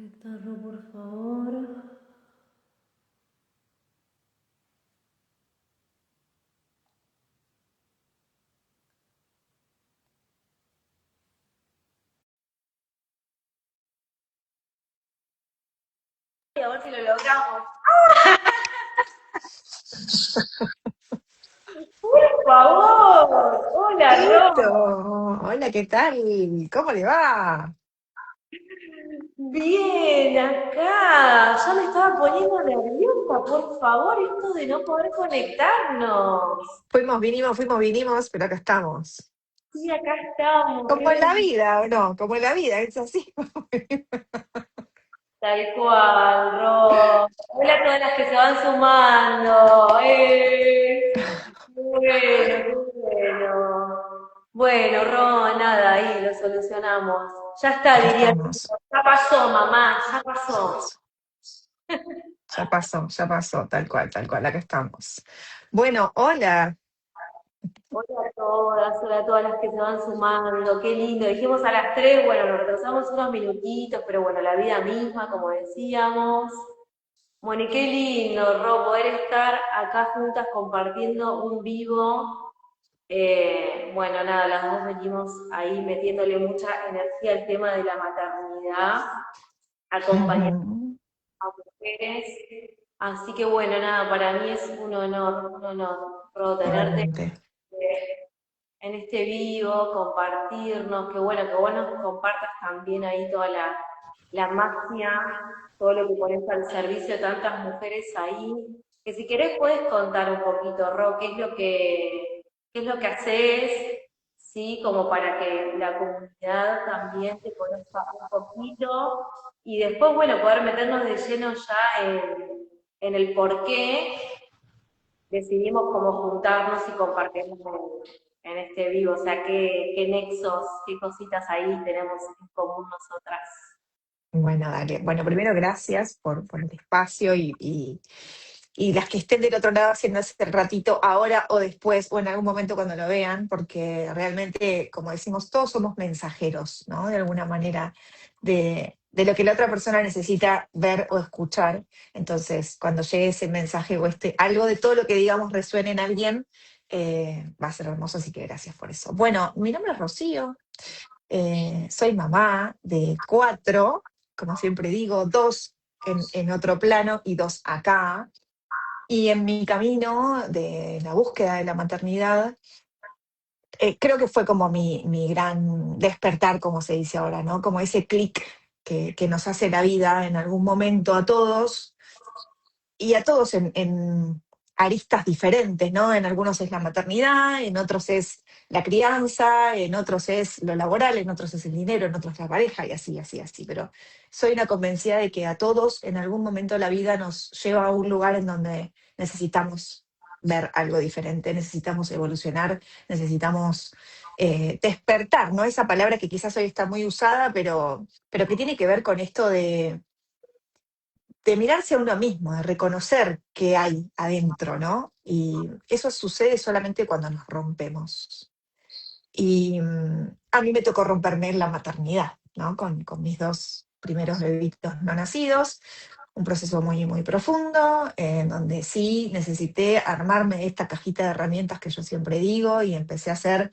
Conectarlo, por favor. Y a ver si lo logramos. Por favor. Hola, Ro. Listo. Hola, ¿qué tal? ¿Cómo le va? Bien, acá. Ya me estaba poniendo nerviosa, por favor, esto de no poder conectarnos. Fuimos, pero acá estamos. Sí, acá estamos. Qué Como en la bendición. vida, ¿o no? Como en la vida, es así. Tal cual, Ro. Hola a todas las que se van sumando. Bueno, qué bueno. Bueno, Ro, nada, ahí lo solucionamos. Ya está, Acá diría. estamos. Ya pasó, mamá, ya pasó. Tal cual, acá estamos. Bueno, hola. Hola a todas las que se van sumando, qué lindo. Dijimos a las 3, bueno, nos retrasamos unos minutitos, pero bueno, la vida misma, como decíamos. Bueno, y qué lindo, Ro, poder estar acá juntas compartiendo un vivo. Bueno, nada, las dos venimos ahí metiéndole mucha energía al tema de la maternidad, acompañando Ujú. a mujeres. Así que bueno, nada, para mí es un honor, Ro, tenerte Igualmente. en este vivo, compartirnos, qué bueno que vos nos compartas también ahí toda la magia, todo lo que pones al servicio de tantas mujeres ahí. Que si querés puedes contar un poquito, Ro, qué es lo que haces, sí, como para que la comunidad también te conozca un poquito y después, bueno, poder meternos de lleno ya en el por qué decidimos cómo juntarnos y compartirnos en este vivo, o sea, qué nexos, qué cositas ahí tenemos en común nosotras. Bueno, dale. Bueno, primero gracias por el espacio y las que estén del otro lado haciendo ese ratito, ahora o después, o en algún momento cuando lo vean, porque realmente, como decimos, todos somos mensajeros, ¿no? De alguna manera, de lo que la otra persona necesita ver o escuchar. Entonces, cuando llegue ese mensaje o algo de todo lo que digamos resuene en alguien, va a ser hermoso, así que gracias por eso. Bueno, mi nombre es Rocío, soy mamá de cuatro, como siempre digo, dos en otro plano y dos acá. Y en mi camino de la búsqueda de la maternidad, creo que fue como mi gran despertar, como se dice ahora, ¿no? Como ese clic que nos hace la vida en algún momento a todos, y a todos en aristas diferentes, ¿no? En algunos es la maternidad, en otros es la crianza, en otros es lo laboral, en otros es el dinero, en otros la pareja, y así, así, así. Pero soy una convencida de que a todos en algún momento la vida nos lleva a un lugar en donde necesitamos ver algo diferente, necesitamos evolucionar, necesitamos despertar, ¿no? Esa palabra que quizás hoy está muy usada, pero que tiene que ver con esto de mirarse a uno mismo, de reconocer qué hay adentro, ¿no? Y eso sucede solamente cuando nos rompemos. Y a mí me tocó romperme en la maternidad, ¿no? Con mis dos primeros bebitos no nacidos, un proceso muy, muy profundo, en donde sí necesité armarme esta cajita de herramientas que yo siempre digo y empecé a hacer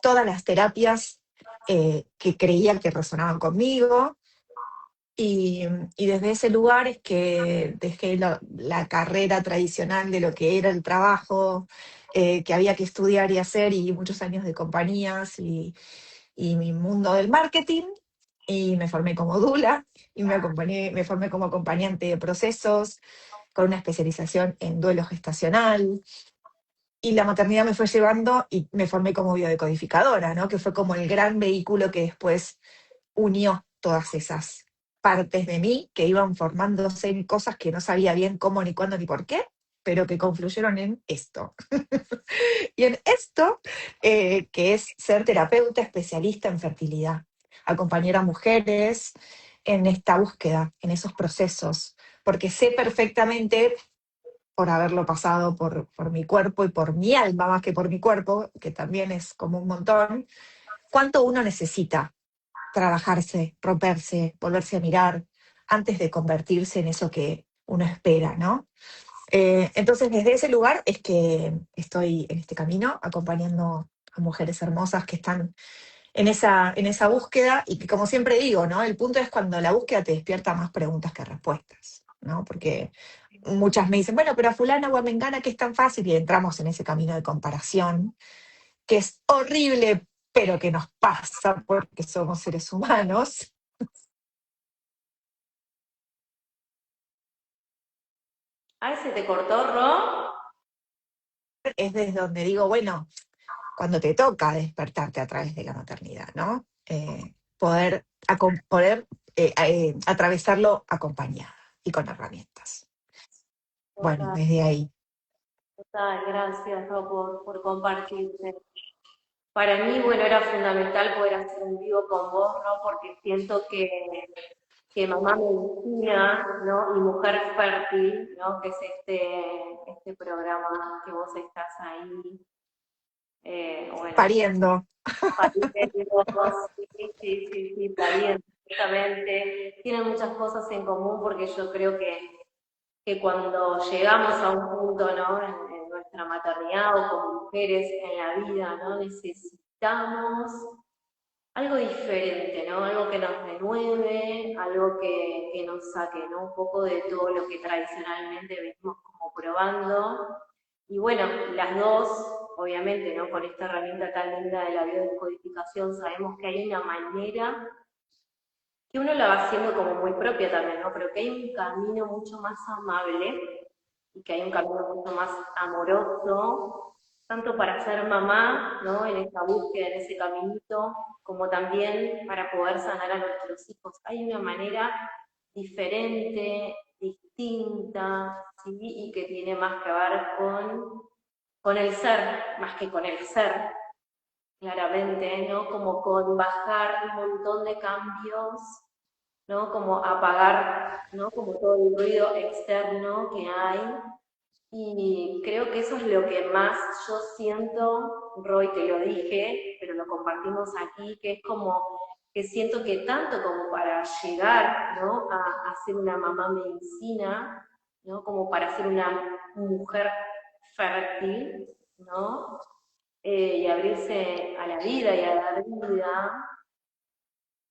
todas las terapias que creía que resonaban conmigo, y desde ese lugar es que dejé la carrera tradicional de lo que era el trabajo, que había que estudiar y hacer, y muchos años de compañías y mi mundo del marketing, y me formé como doula, y me formé como acompañante de procesos, con una especialización en duelo gestacional, y la maternidad me fue llevando y me formé como biodecodificadora, ¿no? Que fue como el gran vehículo que después unió todas esas partes de mí que iban formándose en cosas que no sabía bien cómo, ni cuándo, ni por qué, pero que confluyeron en esto. Y en esto, que es ser terapeuta especialista en fertilidad, acompañar a mujeres en esta búsqueda, en esos procesos, porque sé perfectamente, por haberlo pasado por mi cuerpo y por mi alma más que por mi cuerpo, que también es como un montón, cuánto uno necesita trabajarse, romperse, volverse a mirar, antes de convertirse en eso que uno espera, ¿no? Entonces, desde ese lugar es que estoy en este camino acompañando a mujeres hermosas que están en esa búsqueda y que, como siempre digo, ¿no? El punto es cuando la búsqueda te despierta más preguntas que respuestas, ¿no? Porque muchas me dicen, bueno, pero a fulana o a mengana que es tan fácil y entramos en ese camino de comparación que es horrible, pero que nos pasa porque somos seres humanos. Ay, ¿se te cortó, Ro? Es desde donde digo, bueno, cuando te toca despertarte a través de la maternidad, ¿no? Poder atravesarlo acompañada y con herramientas. Bueno, Total, desde ahí. total, gracias, Ro, por compartirte. Para mí, bueno, era fundamental poder hacer un vivo con vos, ¿no? Porque siento que Mamá Medicina, ¿no? Y Mujer Fértil, ¿no? Que es este programa que vos estás ahí, bueno, Pariendo. pariendo, sí, sí, sí, sí, pariendo, justamente. Tienen muchas cosas en común porque yo creo que cuando llegamos a un punto, ¿no? En nuestra maternidad o como mujeres en la vida, ¿no? Necesitamos algo diferente, ¿no? Algo que nos renueve, algo que nos saque, ¿no? Un poco de todo lo que tradicionalmente venimos como probando. Y bueno, las dos, obviamente, ¿no? Con esta herramienta tan linda de la biodescodificación, sabemos que hay una manera que uno la va haciendo como muy propia también, ¿no? Pero que hay un camino mucho más amable y que hay un camino mucho más amoroso, tanto para ser mamá, ¿no? En esa búsqueda, en ese caminito, como también para poder sanar a nuestros hijos. Hay una manera diferente, distinta, ¿sí? Y que tiene más que ver con el ser, más que con el ser, claramente, ¿no? Como con bajar un montón de cambios, ¿no? Como apagar, ¿no? Como todo el ruido externo que hay. Y creo que eso es lo que más yo siento, Roy, te lo dije, pero lo compartimos aquí, que es como que siento que tanto como para llegar, ¿no? A ser una mamá medicina, ¿no? Como para ser una mujer fértil, ¿no? Y abrirse a la vida y a dar vida,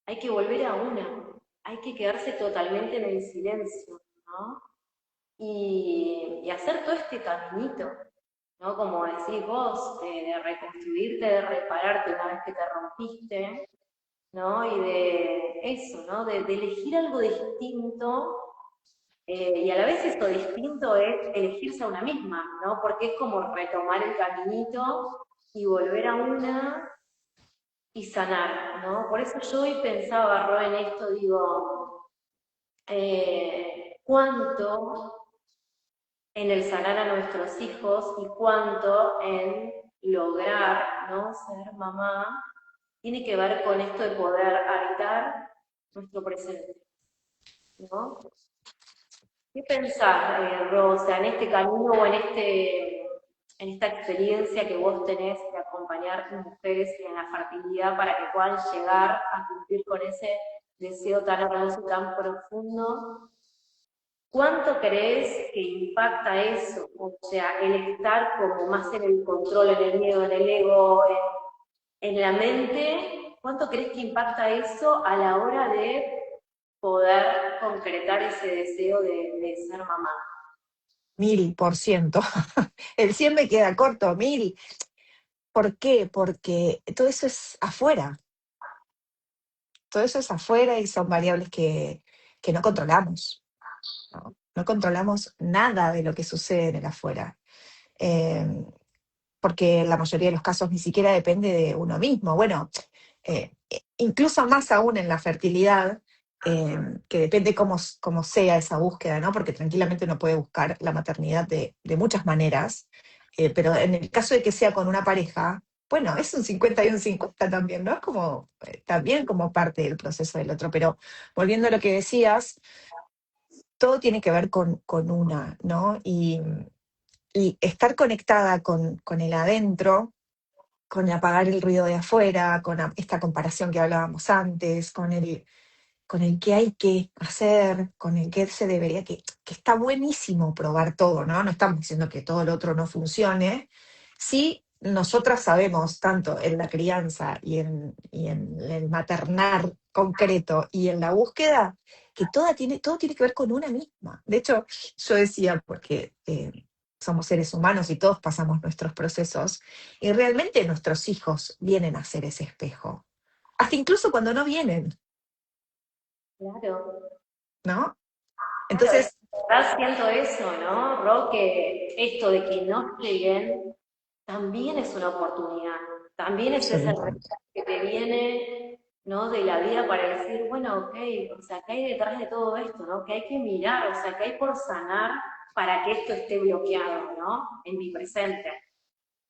hay que volver a una, hay que quedarse totalmente en el silencio, ¿no? Y hacer todo este caminito, ¿no? Como decís vos, de reconstruirte, de repararte una vez que te rompiste, ¿no? Y de eso, ¿no? De elegir algo distinto, y a la vez esto distinto es elegirse a una misma, ¿no? Porque es como retomar el caminito y volver a una y sanar, ¿no? Por eso yo hoy pensaba, Ro, en esto, digo, cuánto en el sanar a nuestros hijos y cuánto en lograr, ¿no? Ser mamá, tiene que ver con esto de poder habitar nuestro presente, ¿no? ¿Qué pensás, Rosa, en este camino o en esta experiencia que vos tenés de acompañar a mujeres en la fertilidad para que puedan llegar a cumplir con ese deseo tan hermoso y tan profundo? ¿Cuánto crees que impacta eso? O sea, el estar como más en el control, en el miedo, en el ego, en la mente, ¿cuánto crees que impacta eso a la hora de poder concretar ese deseo de ser mamá? 1000%. El 100 me queda corto, 1000. ¿Por qué? Porque todo eso es afuera. Todo eso es afuera y son variables que no controlamos, ¿no? No controlamos nada de lo que sucede en el afuera. Eh, Porque en la mayoría de los casos ni siquiera depende de uno mismo. Bueno, incluso más aún en la fertilidad, que depende cómo sea esa búsqueda, ¿no? Porque tranquilamente uno puede buscar la maternidad de muchas maneras, pero en el caso de que sea con una pareja, bueno, es un 50 y un 50 también, ¿no? Es como, también como parte del proceso del otro. Pero volviendo a lo que decías, todo tiene que ver con una, ¿no? Y estar conectada con el adentro, con apagar el ruido de afuera, esta comparación que hablábamos antes, con el que hay que hacer, con el que se debería, que está buenísimo probar todo, ¿no? No estamos diciendo que todo lo otro no funcione. Sí, nosotras sabemos, tanto en la crianza y en el maternar concreto y en la búsqueda, que todo tiene que ver con una misma. De hecho, yo decía, porque somos seres humanos y todos pasamos nuestros procesos, y realmente nuestros hijos vienen a ser ese espejo. Hasta incluso cuando no vienen, Claro, ¿no? claro, es Entonces, verdad, siento eso, ¿no, Ro? Que esto de que no lleguen también es una oportunidad, también es ese regalo absolutamente. que te viene, ¿no? De la vida para decir, bueno, ok, o sea, ¿qué hay detrás de todo esto, ¿no? Que hay que mirar, o sea, que hay por sanar para que esto esté bloqueado, ¿no? En mi presente.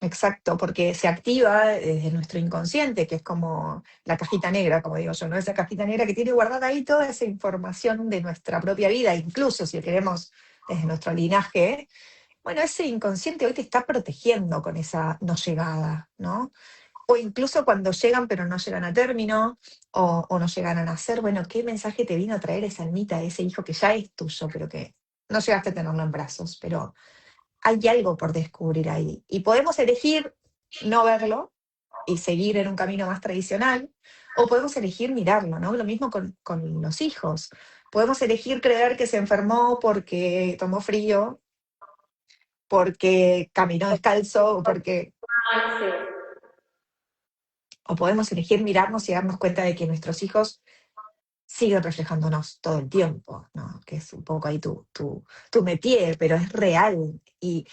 Exacto, porque se activa desde nuestro inconsciente, que es como la cajita negra, como digo yo, ¿no? Esa cajita negra que tiene guardada ahí toda esa información de nuestra propia vida, incluso si queremos desde nuestro linaje. Bueno, ese inconsciente hoy te está protegiendo con esa no llegada, ¿no? O incluso cuando llegan pero no llegan a término, o no llegan a nacer, bueno, ¿qué mensaje te vino a traer esa almita, ese hijo que ya es tuyo, pero que no llegaste a tenerlo en brazos? Pero hay algo por descubrir ahí. Y podemos elegir no verlo y seguir en un camino más tradicional, o podemos elegir mirarlo, ¿no? Lo mismo con los hijos. Podemos elegir creer que se enfermó porque tomó frío, porque caminó descalzo, Ah, sí. o podemos elegir mirarnos y darnos cuenta de que nuestros hijos siguen reflejándonos todo el tiempo, ¿no? Que es un poco ahí tu métier, pero es real. Y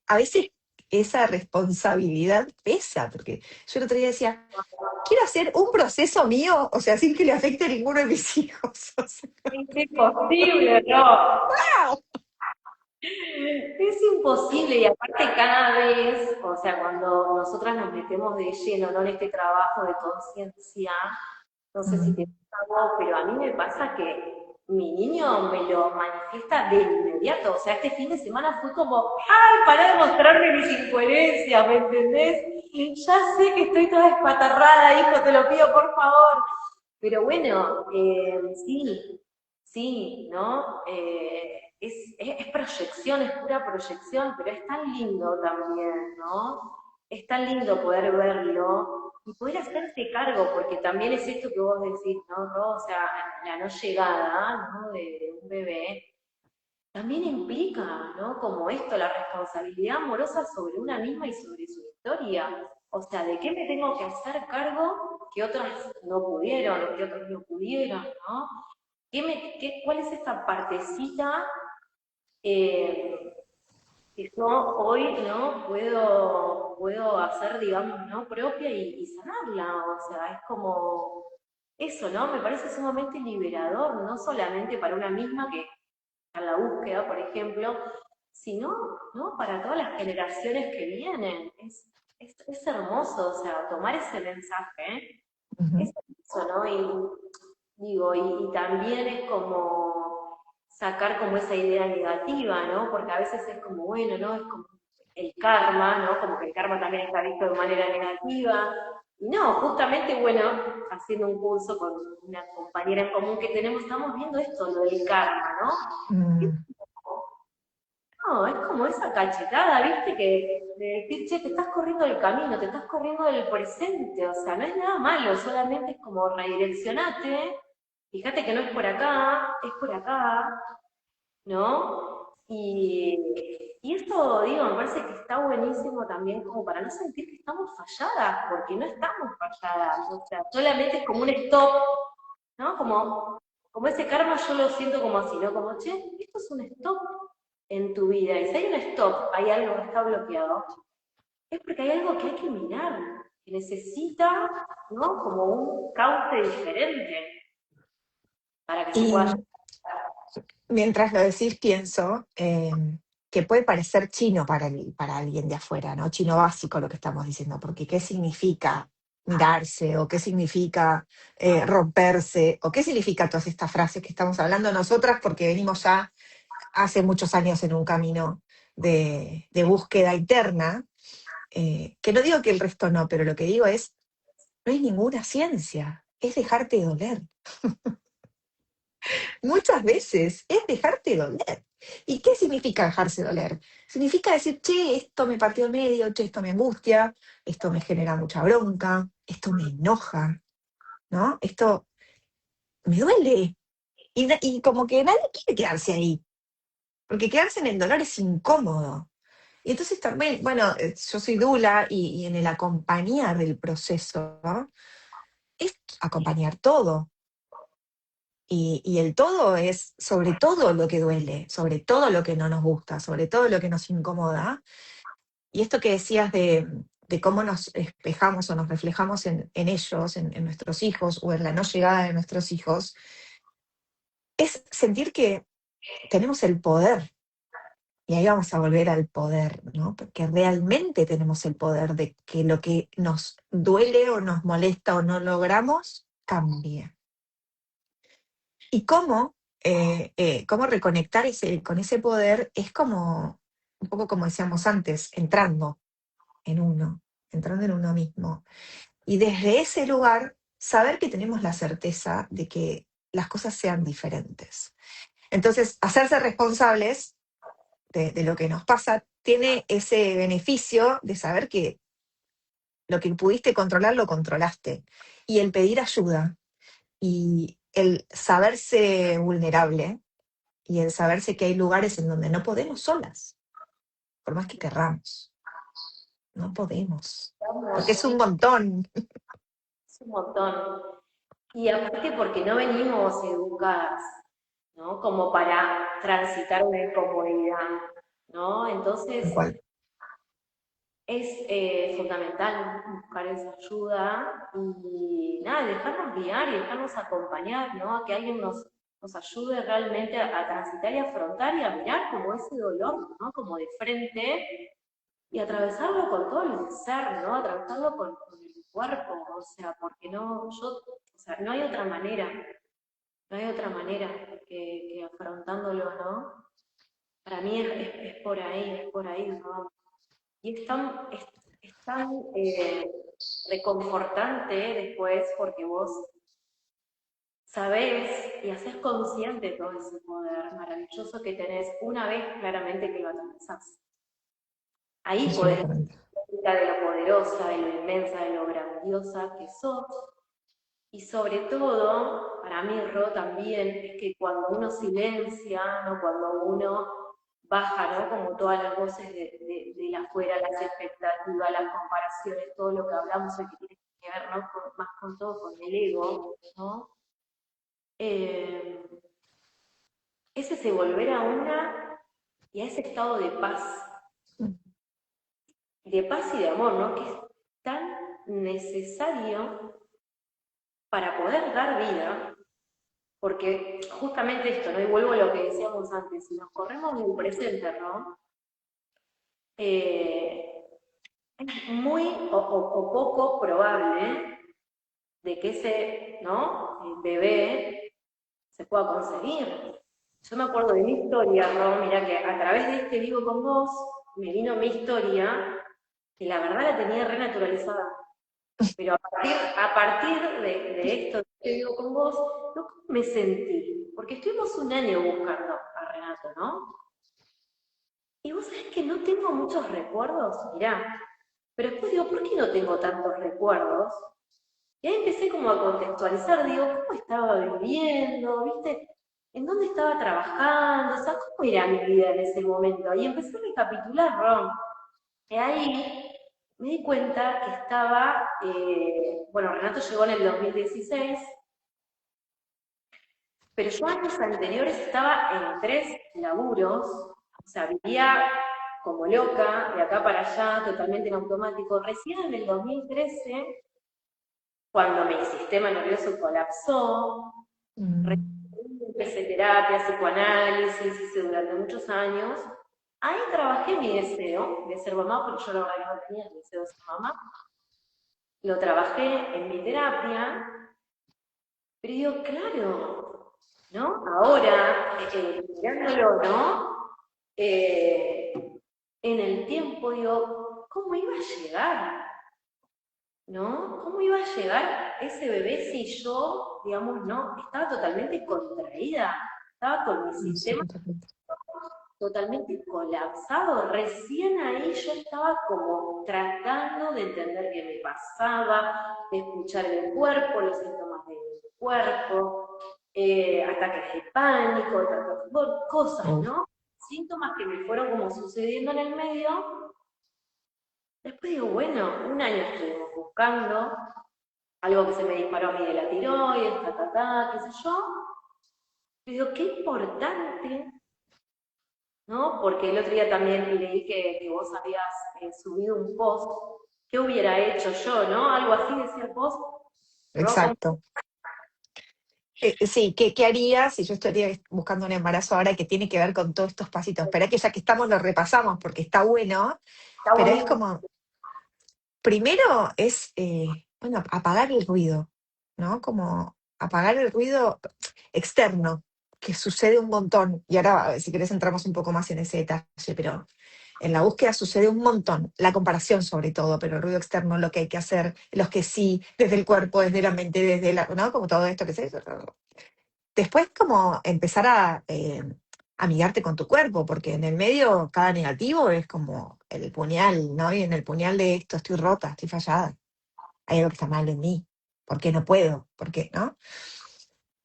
a veces esa responsabilidad pesa, porque yo el otro día decía, quiero hacer un proceso mío, o sea, sin que le afecte a ninguno de mis hijos. O sea, Es imposible, ¿no? ¡wow! Es imposible y aparte cada vez, o sea, cuando nosotras nos metemos de lleno, ¿no? En este trabajo de conciencia, no sé si Mm. te pasa a vos, pero a mí me pasa que mi niño me lo manifiesta de inmediato. O sea, este fin de semana fue como, ¡ay, para de mostrarme mis incoherencias! ¿Me entendés? Y ya sé que estoy toda espatarrada, hijo, te lo pido por favor. Pero bueno, sí, sí, ¿no? Es proyección, es pura proyección, pero es tan lindo también, ¿no? Es tan lindo poder verlo y poder hacerse cargo, porque también es esto que vos decís, ¿no, Ro? O sea, la no llegada, ¿no? De un bebé, también implica, ¿no? Como esto, la responsabilidad amorosa sobre una misma y sobre su historia. O sea, ¿de qué me tengo que hacer cargo que otras no pudieron o que otros no pudieron, ¿no? ¿Cuál es esa partecita eh, que yo hoy no puedo hacer, digamos, ¿no? Propia y sanarla? O sea, es como eso, ¿no? Me parece sumamente liberador, no solamente para una misma que a la búsqueda, por ejemplo, sino, ¿no? Para todas las generaciones que vienen. Es hermoso, o sea, tomar ese mensaje, ¿eh? Ujú. Es eso, ¿no? Y digo, y también es como sacar como esa idea negativa, ¿no? Porque a veces es como, bueno, ¿no? Es como el karma, ¿no? Como que el karma también está visto de manera negativa. Y no, justamente, bueno, haciendo un curso con una compañera en común que tenemos, estamos viendo esto, lo del karma, ¿no? Mm. No, es como esa cachetada, ¿viste? Que de decir, che, te estás corriendo del camino, te estás corriendo del presente, o sea, no es nada malo, solamente es como redireccionate, fíjate que no es por acá, ¿no? Y eso, digo, me parece que está buenísimo también como para no sentir que estamos falladas, porque no estamos falladas, o sea, solamente es como un stop, ¿no? Como ese karma yo lo siento como así, ¿no? Como, che, esto es un stop en tu vida. Y si hay un stop, hay algo que está bloqueado, es porque hay algo que hay que mirar, que necesita, ¿no? Como un cauce diferente para que se pueda Y llegar. mientras lo decís, pienso que puede parecer chino para alguien de afuera, ¿no? Chino básico lo que estamos diciendo, porque ¿qué significa mirarse? ¿O qué significa romperse? ¿O qué significa todas estas frases que estamos hablando nosotras? Porque venimos ya hace muchos años en un camino de búsqueda interna, que no digo que el resto no, pero lo que digo es, no es ninguna ciencia, es dejarte doler. muchas veces es dejarte doler. ¿Y qué significa dejarse doler? Significa decir, che, esto me partió el medio, che, esto me angustia, esto me genera mucha bronca, esto me enoja, ¿no? Esto me duele. Y como que nadie quiere quedarse ahí, porque quedarse en el dolor es incómodo. Y entonces también, bueno, yo soy dula y en el acompañar el proceso, ¿no? Es acompañar todo. Y el todo es sobre todo lo que duele, sobre todo lo que no nos gusta, sobre todo lo que nos incomoda. Y esto que decías de cómo nos espejamos o nos reflejamos en ellos, en nuestros hijos o en la no llegada de nuestros hijos, es sentir que tenemos el poder. Y ahí vamos a volver al poder, ¿no? Porque realmente tenemos el poder de que lo que nos duele o nos molesta o no logramos, cambie. Y cómo reconectar con ese poder es como, un poco como decíamos antes, en uno, entrando en uno mismo. Y desde ese lugar, saber que tenemos la certeza de que las cosas sean diferentes. Entonces, hacerse responsables de lo que nos pasa tiene ese beneficio de saber que lo que pudiste controlar, lo controlaste. Y el pedir ayuda y el saberse vulnerable y el saberse que hay lugares en donde no podemos solas, por más que querramos, no podemos, porque es un Sí, montón. es un montón. Y aparte porque no venimos educadas, ¿no? Como para transitar una incomodidad, ¿no? Tal Entonces cual. es fundamental buscar esa ayuda y nada, dejarnos guiar y dejarnos acompañar, ¿no? A que alguien nos ayude realmente a transitar y afrontar y a mirar como ese dolor, ¿no? Como de frente y atravesarlo con todo el ser, ¿no? Atravesarlo con el cuerpo, o sea, porque o sea, no hay otra manera, no hay otra manera que afrontándolo, ¿no? Para mí es por ahí, ¿no? Y es tan reconfortante después porque vos sabés y haces consciente todo ese poder maravilloso que tenés una vez claramente que lo atravesás. Ahí podés Absolutamente. cuenta de lo poderosa, de lo inmensa, de lo grandiosa que sos. Y sobre todo, para mí, Ro, también es que cuando uno silencia, ¿no? Cuando uno baja, ¿no? Como todas las voces de la afuera, las expectativas, las comparaciones, todo lo que hablamos hoy que tiene que ver, ¿no? Más con todo, con el ego, ¿no? Eh, es ese volver a una y a ese estado de paz y de amor, ¿no? Que es tan necesario para poder dar vida, porque justamente esto, ¿no? Y vuelvo a lo que decíamos antes, si nos corremos del presente, ¿no? Eh, es muy o poco probable de que ese, ¿no? El bebé se pueda conseguir. Yo me acuerdo de mi historia, ¿no? Mira que a través de este vivo con vos, me vino mi historia, que la verdad la tenía renaturalizada. Pero a partir de esto que vivo con vos, ¿no? ¿Cómo me sentí? Porque estuvimos un año buscando a Renato, ¿no? Y vos sabés que no tengo muchos recuerdos, mirá. Pero después digo, ¿por qué no tengo tantos recuerdos? Y ahí empecé como a contextualizar, digo, ¿cómo estaba viviendo? ¿Viste? ¿En dónde estaba trabajando? O sea, ¿cómo era mi vida en ese momento? Y empecé a recapitular, Ron. Y ahí me di cuenta que estaba, bueno, Renato llegó en el 2016, pero yo años anteriores estaba en 3 laburos, o sea, vivía como loca, de acá para allá, totalmente en automático. Recién en el 2013, cuando mi sistema nervioso colapsó, Mm, empecé terapia, psicoanálisis, hice durante muchos años. Ahí trabajé mi deseo de ser mamá, porque yo la verdad que no tenía el deseo de ser mamá. Lo trabajé en mi terapia, pero digo, claro, ¿no? Ahora, mirándolo, ¿no? Eh, en el tiempo, digo, ¿cómo iba a llegar? ¿no? ¿Cómo iba a llegar ese bebé si yo, digamos, no, estaba totalmente contraída? Estaba con mi No sé, sistema totalmente. totalmente colapsado. Recién ahí yo estaba como tratando de entender qué me pasaba, de escuchar el cuerpo, los síntomas de mi cuerpo, ataques de pánico, bueno, cosas, Uf, ¿no? Síntomas que me fueron como sucediendo en el medio. Después digo, bueno, un año estuvimos buscando algo que se me disparó a mí de la tiroides, qué sé yo. Y digo, qué importante, ¿no? Porque el otro día también leí que vos habías subido un post. ¿Qué hubiera hecho yo, no? Algo así decía el post. ¿No? Como, exacto. Sí, ¿qué harías si yo estaría buscando un embarazo ahora que tiene que ver con todos estos pasitos? Espera que ya que estamos lo repasamos porque está bueno, está pero es buenísimo. como, primero es, bueno, apagar el ruido, ¿no? Como apagar el ruido externo, que sucede un montón. Y ahora, si querés, entramos un poco más en ese detalle, pero en la búsqueda sucede un montón, la comparación sobre todo, pero el ruido externo, lo que hay que hacer, los que sí, desde el cuerpo, desde la mente, desde la, ¿no? Como todo esto que se. Después como empezar a amigarte con tu cuerpo, porque en el medio cada negativo es como el puñal, ¿no? Y en el puñal de esto estoy rota, estoy fallada, hay algo que está mal en mí, ¿por qué no puedo? ¿Por qué, no?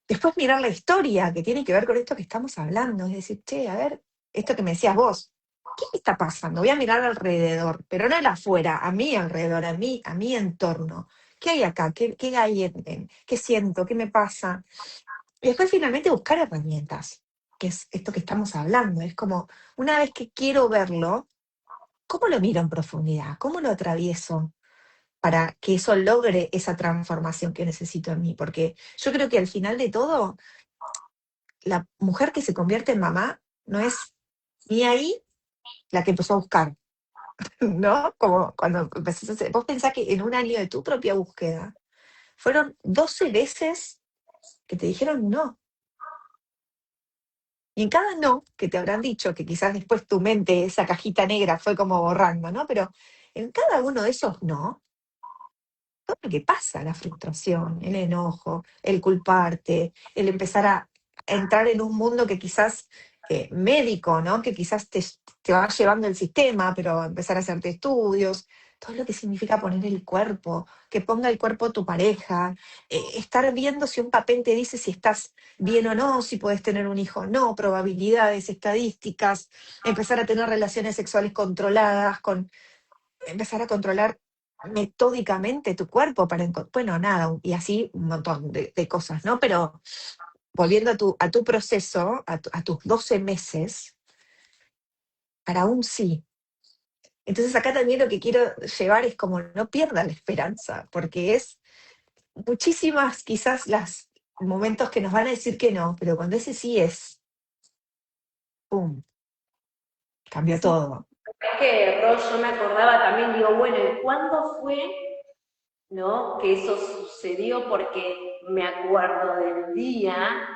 Después mirar la historia que tiene que ver con esto que estamos hablando, es decir, che, a ver, esto que me decías vos, ¿qué me está pasando? Voy a mirar alrededor, pero no el afuera, a mí alrededor, a mi entorno. ¿Qué hay acá? ¿Qué hay qué siento? ¿Qué me pasa? Y después finalmente buscar herramientas, que es esto que estamos hablando. Es como, una vez que quiero verlo, ¿cómo lo miro en profundidad? ¿Cómo lo atravieso para que eso logre esa transformación que necesito en mí? Porque yo creo que al final de todo, la mujer que se convierte en mamá no es ni ahí la que empezó a buscar, ¿no? Como cuando empezás a hacer, vos pensás que en un año de tu propia búsqueda, fueron 12 veces que te dijeron no. Y en cada no que te habrán dicho, que quizás después tu mente, esa cajita negra, fue como borrando, ¿no? Pero en cada uno de esos no, todo lo que pasa, la frustración, el enojo, el culparte, el empezar a entrar en un mundo que quizás médico, ¿no? Que quizás te va llevando el sistema, pero empezar a hacerte estudios, todo lo que significa poner el cuerpo, que ponga el cuerpo tu pareja, estar viendo si un papel te dice si estás bien o no, si puedes tener un hijo o no, probabilidades, estadísticas, empezar a tener relaciones sexuales controladas, empezar a controlar metódicamente tu cuerpo para, bueno, nada, y así un montón de cosas, ¿no? Pero volviendo a tu proceso, a tus 12 meses, para un sí. Entonces acá también lo que quiero llevar es como no pierda la esperanza, porque es muchísimas quizás las momentos que nos van a decir que no, pero cuando ese sí es, ¡pum!, cambió Sí, todo. es que Ro, yo me acordaba también, digo, bueno, ¿y cuándo fue, no? Que eso sucedió porque me acuerdo del día,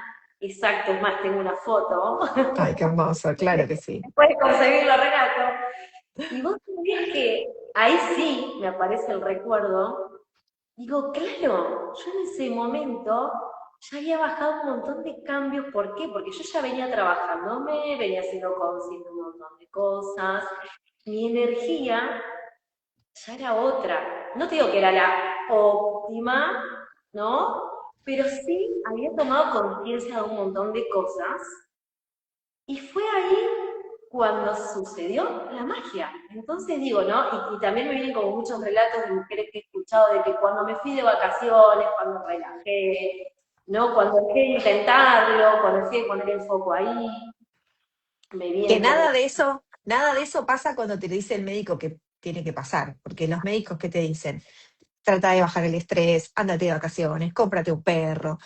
exacto, es más, tengo una foto, Ay, qué hermoso, claro que sí. puedes conseguirlo, Renato. Y vos sabés que ahí sí me aparece el recuerdo. Digo, claro, yo en ese momento ya había bajado un montón de cambios. ¿Por qué? Porque yo ya venía trabajándome, venía siendo consciente de un montón de cosas. Mi energía ya era otra. No te digo que era la óptima, ¿no? Pero sí había tomado conciencia de un montón de cosas. Y fue ahí cuando sucedió la magia. Entonces digo, ¿no? Y también me vienen como muchos relatos de mujeres que he escuchado de que cuando me fui de vacaciones, cuando relajé, ¿no? Cuando dejé de intentarlo, cuando dejé de poner el foco ahí, me Que vienen como... nada de eso pasa cuando te dice el médico que tiene que pasar, porque los médicos que te dicen, trata de bajar el estrés, ándate de vacaciones, cómprate un perro,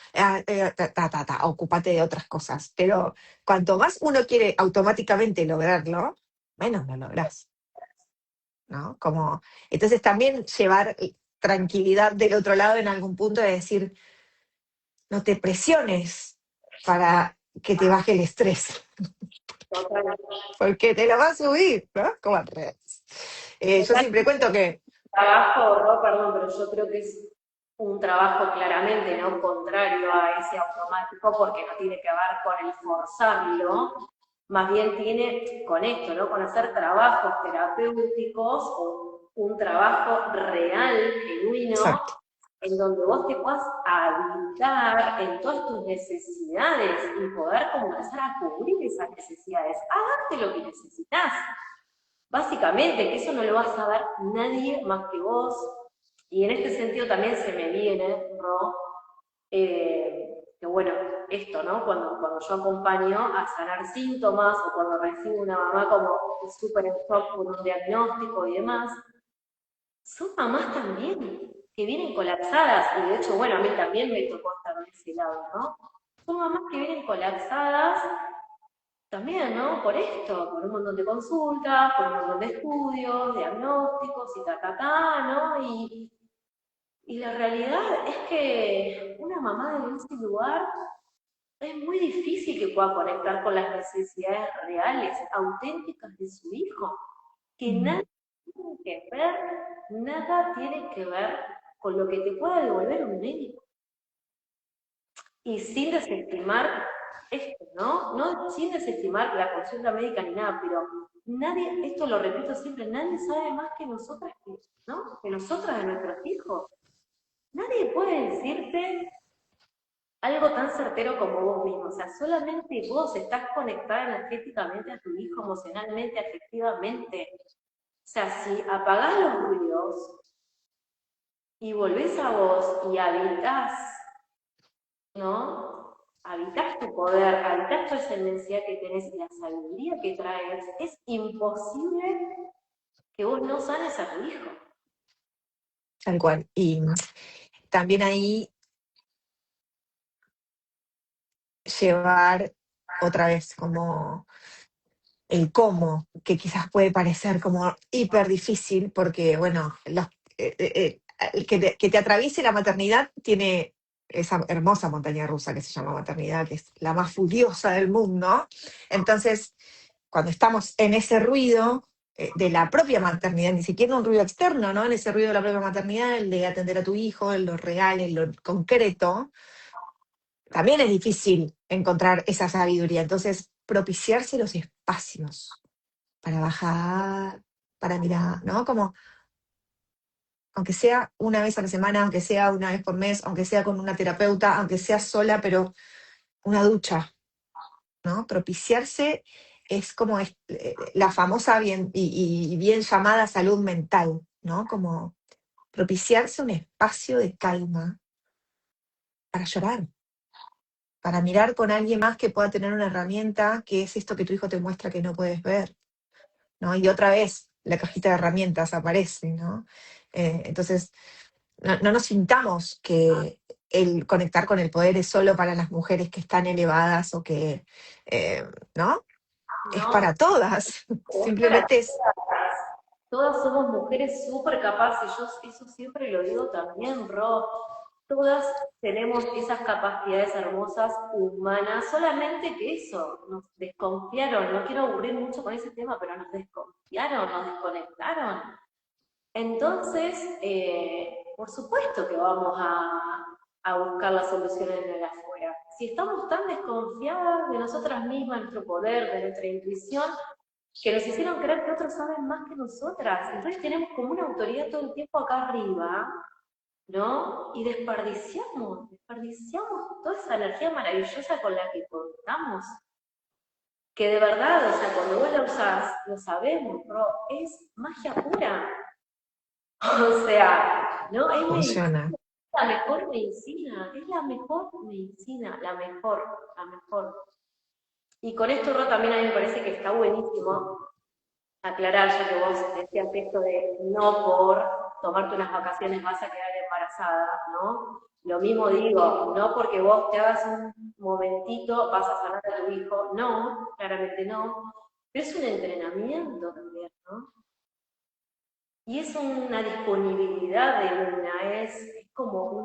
ocúpate de otras cosas. Pero cuanto más uno quiere automáticamente lograrlo, menos lo lográs, ¿no? Como, entonces también llevar tranquilidad del otro lado en algún punto de decir, no te presiones para que te baje el estrés, Total, porque te lo va a subir, ¿no? Como al revés. Yo total. siempre cuento que trabajo, Ro, perdón, pero yo creo que es un trabajo claramente no contrario a ese automático porque no tiene que ver con el forzarlo, más bien tiene con esto, ¿no? Con hacer trabajos terapéuticos o un trabajo real, genuino, Exacto. en donde vos te puedas habilitar en todas tus necesidades y poder comenzar a cubrir esas necesidades, a darte lo que necesitas. Básicamente, que eso no lo vas a ver nadie más que vos. Y en este sentido también se me viene, Ro, que bueno, esto, ¿no? Cuando yo acompaño a sanar síntomas o cuando recibo una mamá como súper en shock por un diagnóstico y demás, son mamás también que vienen colapsadas. Y de hecho, bueno, a mí también me tocó estar de ese lado, ¿no? Son mamás que vienen colapsadas también, ¿no? Por esto, por un montón de consultas, por un montón de estudios, diagnósticos y ta, ¿no? Y la realidad es que una mamá desde ese lugar es muy difícil que pueda conectar con las necesidades reales, auténticas de su hijo, que Mm. nada tiene que ver con lo que te pueda devolver un médico. Y sin desestimar esto, ¿no? No sin desestimar la consulta médica ni nada, pero nadie, esto lo repito siempre, nadie sabe más que nosotras, ¿no? Que nosotras de nuestros hijos. Nadie puede decirte algo tan certero como vos mismo. O sea, solamente vos estás conectada energéticamente a tu hijo, emocionalmente, afectivamente. O sea, si apagás los ruidos y volvés a vos y habitás, ¿no? Habitas tu poder, habitas tu ascendencia que tenés y la sabiduría que traes, es imposible que vos no sanes a tu hijo. Tal cual. Y también ahí llevar otra vez como el cómo, que quizás puede parecer como hiper difícil, porque bueno, el que te atraviese la maternidad tiene esa hermosa montaña rusa que se llama maternidad, que es la más furiosa del mundo. Entonces, cuando estamos en ese ruido de la propia maternidad, ni siquiera un ruido externo, ¿no? En ese ruido de la propia maternidad, el de atender a tu hijo, en lo real, en lo concreto, también es difícil encontrar esa sabiduría. Entonces, propiciarse los espacios para bajar, para mirar, ¿no? Como, aunque sea una vez a la semana, aunque sea una vez por mes, aunque sea con una terapeuta, aunque sea sola, pero una ducha, ¿no? Propiciarse es como la famosa y bien llamada salud mental, ¿no? Como propiciarse un espacio de calma para llorar, para mirar con alguien más que pueda tener una herramienta que es esto que tu hijo te muestra que no puedes ver, ¿no? Y otra vez la cajita de herramientas aparece, ¿no? Entonces, no nos sintamos que el conectar con el poder es solo para las mujeres que están elevadas o que, ¿no? Es No, para todas. es para Simplemente es, todas somos mujeres súper capaces, yo eso siempre lo digo también, Ro. Todas tenemos esas capacidades hermosas humanas, solamente que eso, nos desconfiaron, no quiero aburrir mucho con ese tema, pero nos desconfiaron, nos desconectaron. Entonces, por supuesto que vamos a buscar las soluciones en el afuera. Si estamos tan desconfiadas de nosotras mismas, de nuestro poder, de nuestra intuición, que nos hicieron creer que otros saben más que nosotras. Entonces tenemos como una autoridad todo el tiempo acá arriba, ¿no? Y desperdiciamos toda esa energía maravillosa con la que contamos. Que de verdad, o sea, cuando vos la usás, lo sabemos, bro, es magia pura. O sea, ¿no? Es funciona. la mejor medicina, es la mejor medicina, la mejor. Y con esto, Ro, también a mí me parece que está buenísimo aclarar, ya que vos decías esto de no por tomarte unas vacaciones vas a quedar embarazada, ¿no? Lo mismo digo, no porque vos te hagas un momentito vas a sanar a tu hijo, no, claramente no, pero es un entrenamiento también, ¿no? Y es una disponibilidad de una, es como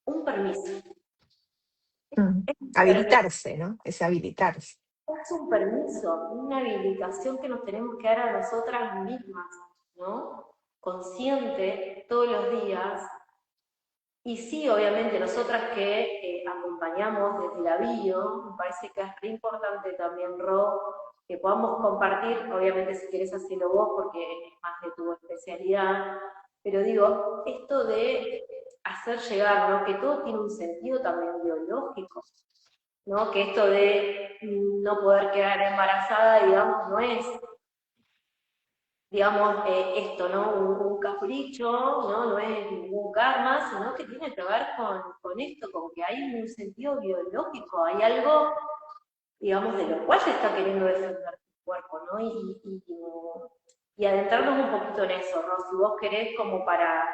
un permiso. Mm. Es un permiso, Habilitarse, ¿no? Es habilitarse. es un permiso, una habilitación que nos tenemos que dar a nosotras mismas, ¿no? consciente todos los días. Y sí, obviamente, nosotras que acompañamos desde la bio, me parece que es re importante también, Ro, que podamos compartir, obviamente si querés hacerlo vos porque es más de tu especialidad, pero digo, esto de hacer llegar, ¿no? Que todo tiene un sentido también biológico, ¿no? Que esto de no poder quedar embarazada, digamos, no es digamos, esto, ¿no? Un capricho, ¿no? No es ningún karma, sino que tiene que ver con esto, con que hay un sentido biológico, hay algo, digamos, de lo cual se está queriendo defender tu cuerpo, ¿no? Y adentrarnos un poquito en eso, ¿no? Si vos querés como para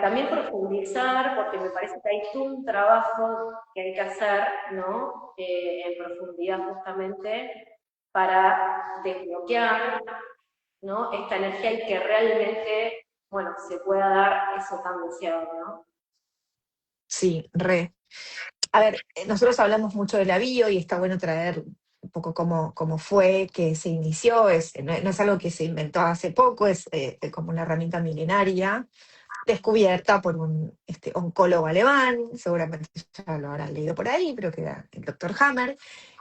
también profundizar, porque me parece que hay todo un trabajo que hay que hacer, ¿no? En profundidad justamente para desbloquear, ¿no? Esta energía y que realmente, bueno, se pueda dar eso tan deseado, ¿no? Sí, re. A ver, nosotros hablamos mucho de la bio y está bueno traer un poco cómo fue que se inició. No es algo que se inventó hace poco, es como una herramienta milenaria, descubierta por un oncólogo alemán, seguramente ya lo habrán leído por ahí, pero que era el doctor Hammer,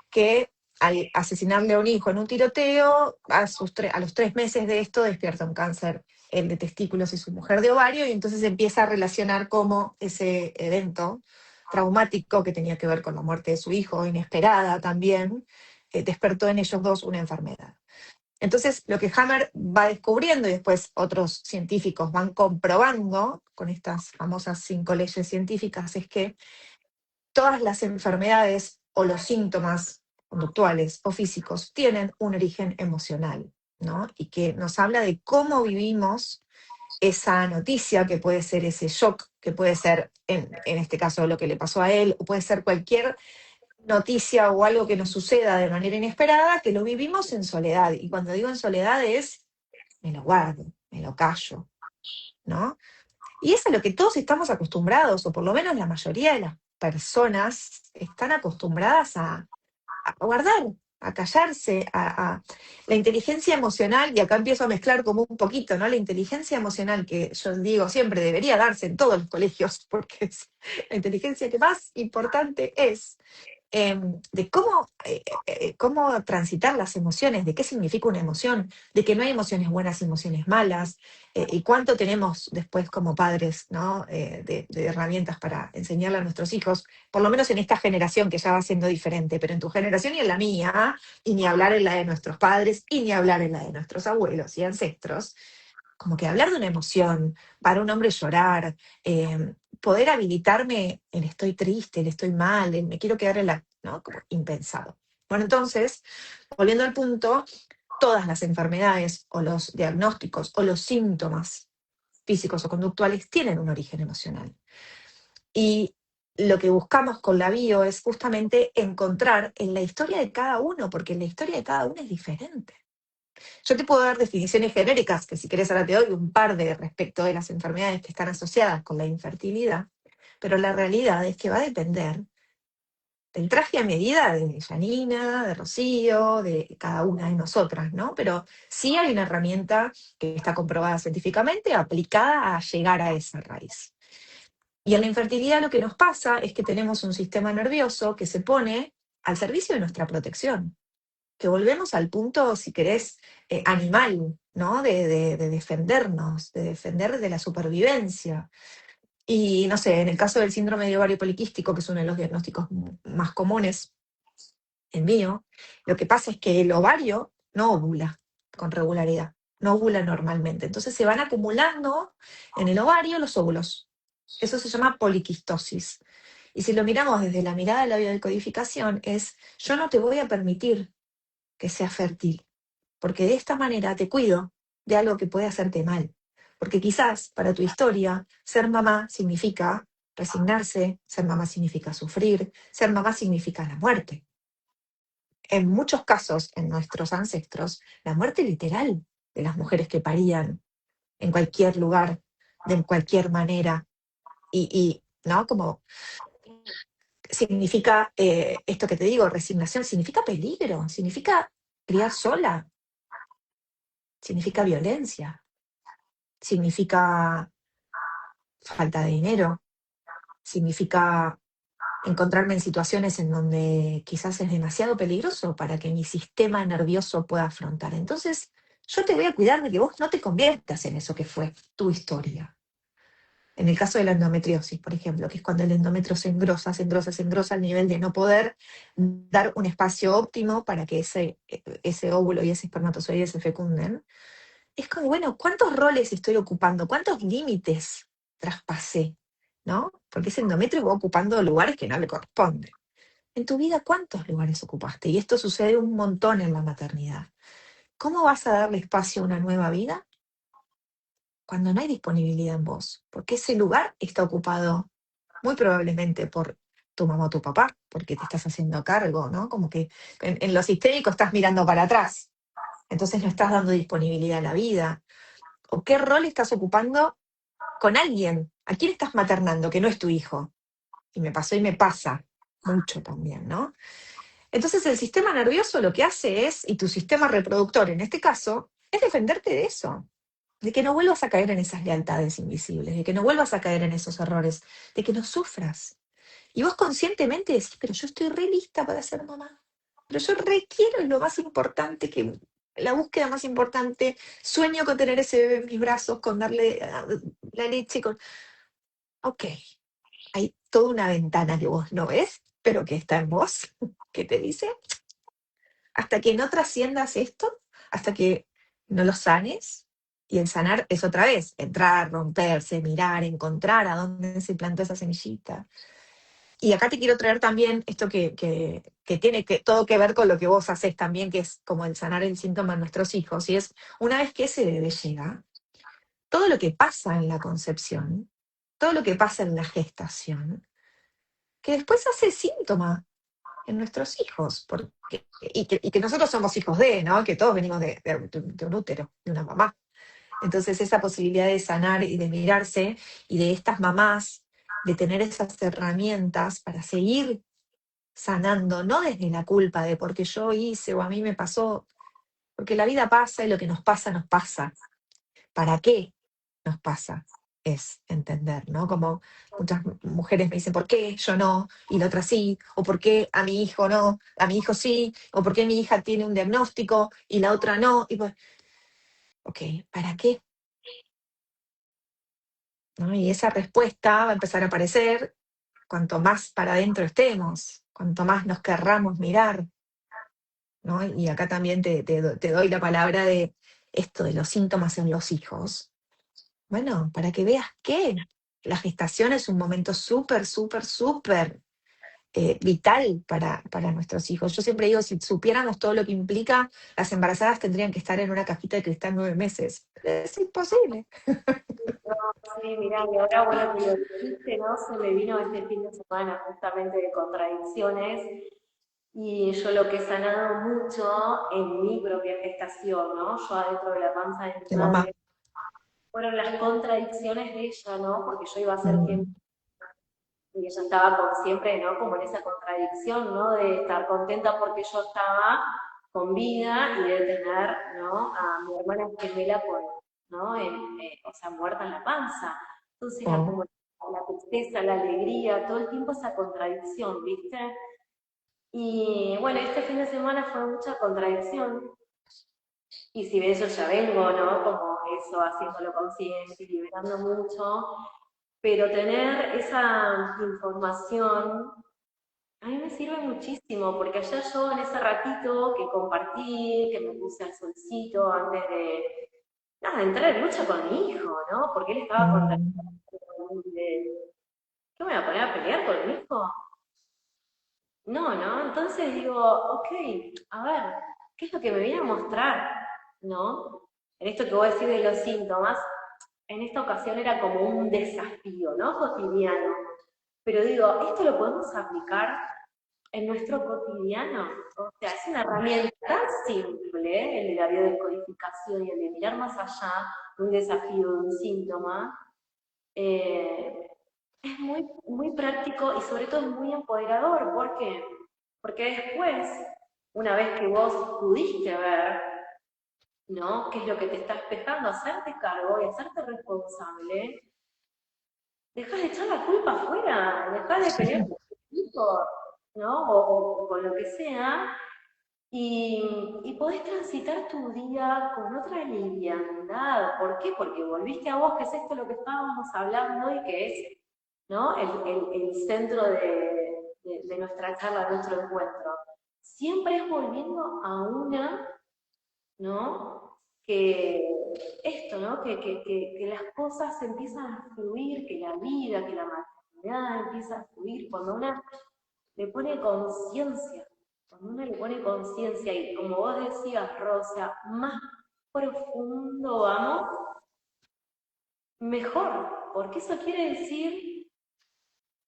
que al asesinarle a un hijo en un tiroteo, a los 3 meses de esto despierta un cáncer, el de testículos y su mujer de ovario, y entonces empieza a relacionar cómo ese evento traumático que tenía que ver con la muerte de su hijo, inesperada también, despertó en ellos dos una enfermedad. Entonces, lo que Hammer va descubriendo y después otros científicos van comprobando con estas famosas 5 leyes científicas es que todas las enfermedades o los síntomas conductuales o físicos tienen un origen emocional, ¿no? Y que nos habla de cómo vivimos esa noticia, que puede ser ese shock, que puede ser, en este caso, lo que le pasó a él, o puede ser cualquier noticia o algo que nos suceda de manera inesperada, que lo vivimos en soledad. Y cuando digo en soledad es, me lo guardo, me lo callo, ¿no? Y es a lo que todos estamos acostumbrados, o por lo menos la mayoría de las personas están acostumbradas a guardar, a callarse, la inteligencia emocional, y acá empiezo a mezclar como un poquito, ¿no? La inteligencia emocional que yo digo siempre debería darse en todos los colegios, porque es la inteligencia que más importante es de cómo transitar las emociones, de qué significa una emoción, de que no hay emociones buenas y emociones malas, y cuánto tenemos después como padres, ¿no? De herramientas para enseñarle a nuestros hijos, por lo menos en esta generación que ya va siendo diferente, pero en tu generación y en la mía, y ni hablar en la de nuestros padres, y ni hablar en la de nuestros abuelos y ancestros, como que hablar de una emoción, para un hombre llorar, poder habilitarme el estoy triste, el estoy mal, el me quiero quedar en la, ¿no? Como impensado. Bueno, entonces, volviendo al punto, todas las enfermedades o los diagnósticos o los síntomas físicos o conductuales tienen un origen emocional. Y lo que buscamos con la bio es justamente encontrar en la historia de cada uno, porque la historia de cada uno es diferente. Yo te puedo dar definiciones genéricas, que si querés ahora te doy un par de respecto de las enfermedades que están asociadas con la infertilidad, pero la realidad es que va a depender del traje a medida de Janina, de Rocío, de cada una de nosotras, ¿no? Pero sí hay una herramienta que está comprobada científicamente aplicada a llegar a esa raíz. Y en la infertilidad lo que nos pasa es que tenemos un sistema nervioso que se pone al servicio de nuestra protección, que volvemos al punto, si querés, animal, ¿no? De defendernos, de defender de la supervivencia. Y no sé, en el caso del síndrome de ovario poliquístico, que es uno de los diagnósticos más comunes, el mío, lo que pasa es que el ovario no ovula con regularidad, no ovula normalmente. Entonces se van acumulando en el ovario los óvulos. Eso se llama poliquistosis. Y si lo miramos desde la mirada de la biodecodificación, es yo no te voy a permitir que seas fértil, porque de esta manera te cuido de algo que puede hacerte mal. Porque quizás para tu historia, ser mamá significa resignarse, ser mamá significa sufrir, ser mamá significa la muerte. En muchos casos, en nuestros ancestros, la muerte literal de las mujeres que parían en cualquier lugar, de cualquier manera, ¿no? Como significa, esto que te digo, resignación, significa peligro, significa criar sola, significa violencia. significa falta de dinero, significa encontrarme en situaciones en donde quizás es demasiado peligroso para que mi sistema nervioso pueda afrontar. Entonces, yo te voy a cuidar de que vos no te conviertas en eso que fue tu historia. En el caso de la endometriosis, por ejemplo, que es cuando el endometrio se engrosa, se engrosa, se engrosa al nivel de no poder dar un espacio óptimo para que ese óvulo y ese espermatozoide se fecunden. Es como, bueno, ¿cuántos roles estoy ocupando? ¿Cuántos límites traspasé? ¿No? Porque ese endometrio va ocupando lugares que no le corresponden. En tu vida, ¿cuántos lugares ocupaste? Y esto sucede un montón en la maternidad. ¿Cómo vas a darle espacio a una nueva vida cuando no hay disponibilidad en vos? Porque ese lugar está ocupado muy probablemente por tu mamá o tu papá, porque te estás haciendo cargo, ¿no? Como que en lo sistémico estás mirando para atrás, entonces no estás dando disponibilidad a la vida. ¿O qué rol estás ocupando con alguien? ¿A quién estás maternando que no es tu hijo? Y me pasó y me pasa mucho también, ¿no? Entonces el sistema nervioso lo que hace es, y tu sistema reproductor en este caso, es defenderte de eso, de que no vuelvas a caer en esas lealtades invisibles, de que no vuelvas a caer en esos errores, de que no sufras. Y vos conscientemente decís, pero yo estoy re lista para ser mamá, pero yo requiero lo más importante, que la búsqueda más importante, sueño con tener ese bebé en mis brazos, con darle la leche, con... Ok, hay toda una ventana que vos no ves, pero que está en vos, que te dice, hasta que no trasciendas esto, hasta que no lo sanes, y el sanar es otra vez, entrar, romperse, mirar, encontrar a dónde se plantó esa semillita. Y acá te quiero traer también esto que tiene todo que ver con lo que vos haces también, que es como el sanar el síntoma en nuestros hijos. Y es, una vez que ese bebé llega, todo lo que pasa en la concepción, todo lo que pasa en la gestación, que después hace síntoma en nuestros hijos, y que nosotros somos hijos de, ¿no? Que todos venimos de un útero, de una mamá. Entonces esa posibilidad de sanar y de mirarse, y de estas mamás, de tener esas herramientas para seguir sanando, no desde la culpa de porque yo hice o a mí me pasó, porque la vida pasa y lo que nos pasa, nos pasa. ¿Para qué nos pasa? Es entender, ¿no? Como muchas mujeres me dicen, ¿por qué yo no? Y la otra sí, o ¿por qué a mi hijo no? A mi hijo sí, o ¿por qué mi hija tiene un diagnóstico y la otra no? Y pues, ok, ¿para qué? ¿No? Y esa respuesta va a empezar a aparecer cuanto más para adentro estemos, cuanto más nos querramos mirar, ¿no? Y acá también te doy la palabra de esto de los síntomas en los hijos. Bueno, para que veas que la gestación es un momento súper, súper, súper vital para nuestros hijos. Yo siempre digo, si supiéramos todo lo que implica, las embarazadas tendrían que estar en una cajita de cristal 9 meses. Es imposible. Sí, mirá, y ahora, bueno, que lo dijiste, ¿no? Se me vino este fin de semana justamente de contradicciones y yo lo que he sanado mucho en mi propia gestación, ¿no? Yo adentro de la panza de mi De mamá. madre, fueron las contradicciones de ella, ¿no? Porque yo iba a ser quien Mm, y ella estaba siempre, ¿no? Como en esa contradicción, ¿no? De estar contenta porque yo estaba con vida y de tener, ¿no? A mi hermana gemela ¿no? O sea, muerta en la panza. Entonces era oh, como la tristeza, la alegría, todo el tiempo esa contradicción, ¿viste? Y bueno, este fin de semana fue mucha contradicción. Y si ves, yo ya vengo, ¿no? Como eso, haciéndolo consciente, liberando mucho. Pero tener esa información a mí me sirve muchísimo, porque ayer yo en ese ratito que compartí, que me puse al solcito antes de, nada, de entrar en lucha con mi hijo, ¿no? Porque él estaba contando mm, de, ¿qué me voy a poner a pelear con mi hijo? No, ¿no? Entonces digo, ok, a ver, ¿qué es lo que me viene a mostrar? ¿No? En esto que voy a decir de los síntomas, en esta ocasión era como un desafío, ¿no? Cotidiano. Pero digo, esto lo podemos aplicar en nuestro cotidiano. O sea, es una herramienta tan simple, el de la biodescodificación y el de mirar más allá de un desafío, de un síntoma. eh, es muy, muy práctico y sobre todo es muy empoderador. ¿Por qué? Porque después, una vez que vos pudiste ver ¿no? ¿Qué es lo que te está espejando? Hacerte cargo y hacerte responsable. Dejás de echar la culpa afuera, dejás de pelear con tus hijos, ¿no? O con lo que sea, y podés transitar tu día con otra liviandad. ¿Por qué? Porque volviste a vos, que es esto lo que estábamos hablando y que es, ¿no? El centro de nuestra charla, de nuestro encuentro. Siempre es volviendo a una, ¿no? Que esto, ¿no? Que las cosas empiezan a fluir, que la vida, que la maternidad empieza a fluir cuando una le pone conciencia, cuando uno le pone conciencia y como vos decías, Rosa, más profundo vamos, mejor, porque eso quiere decir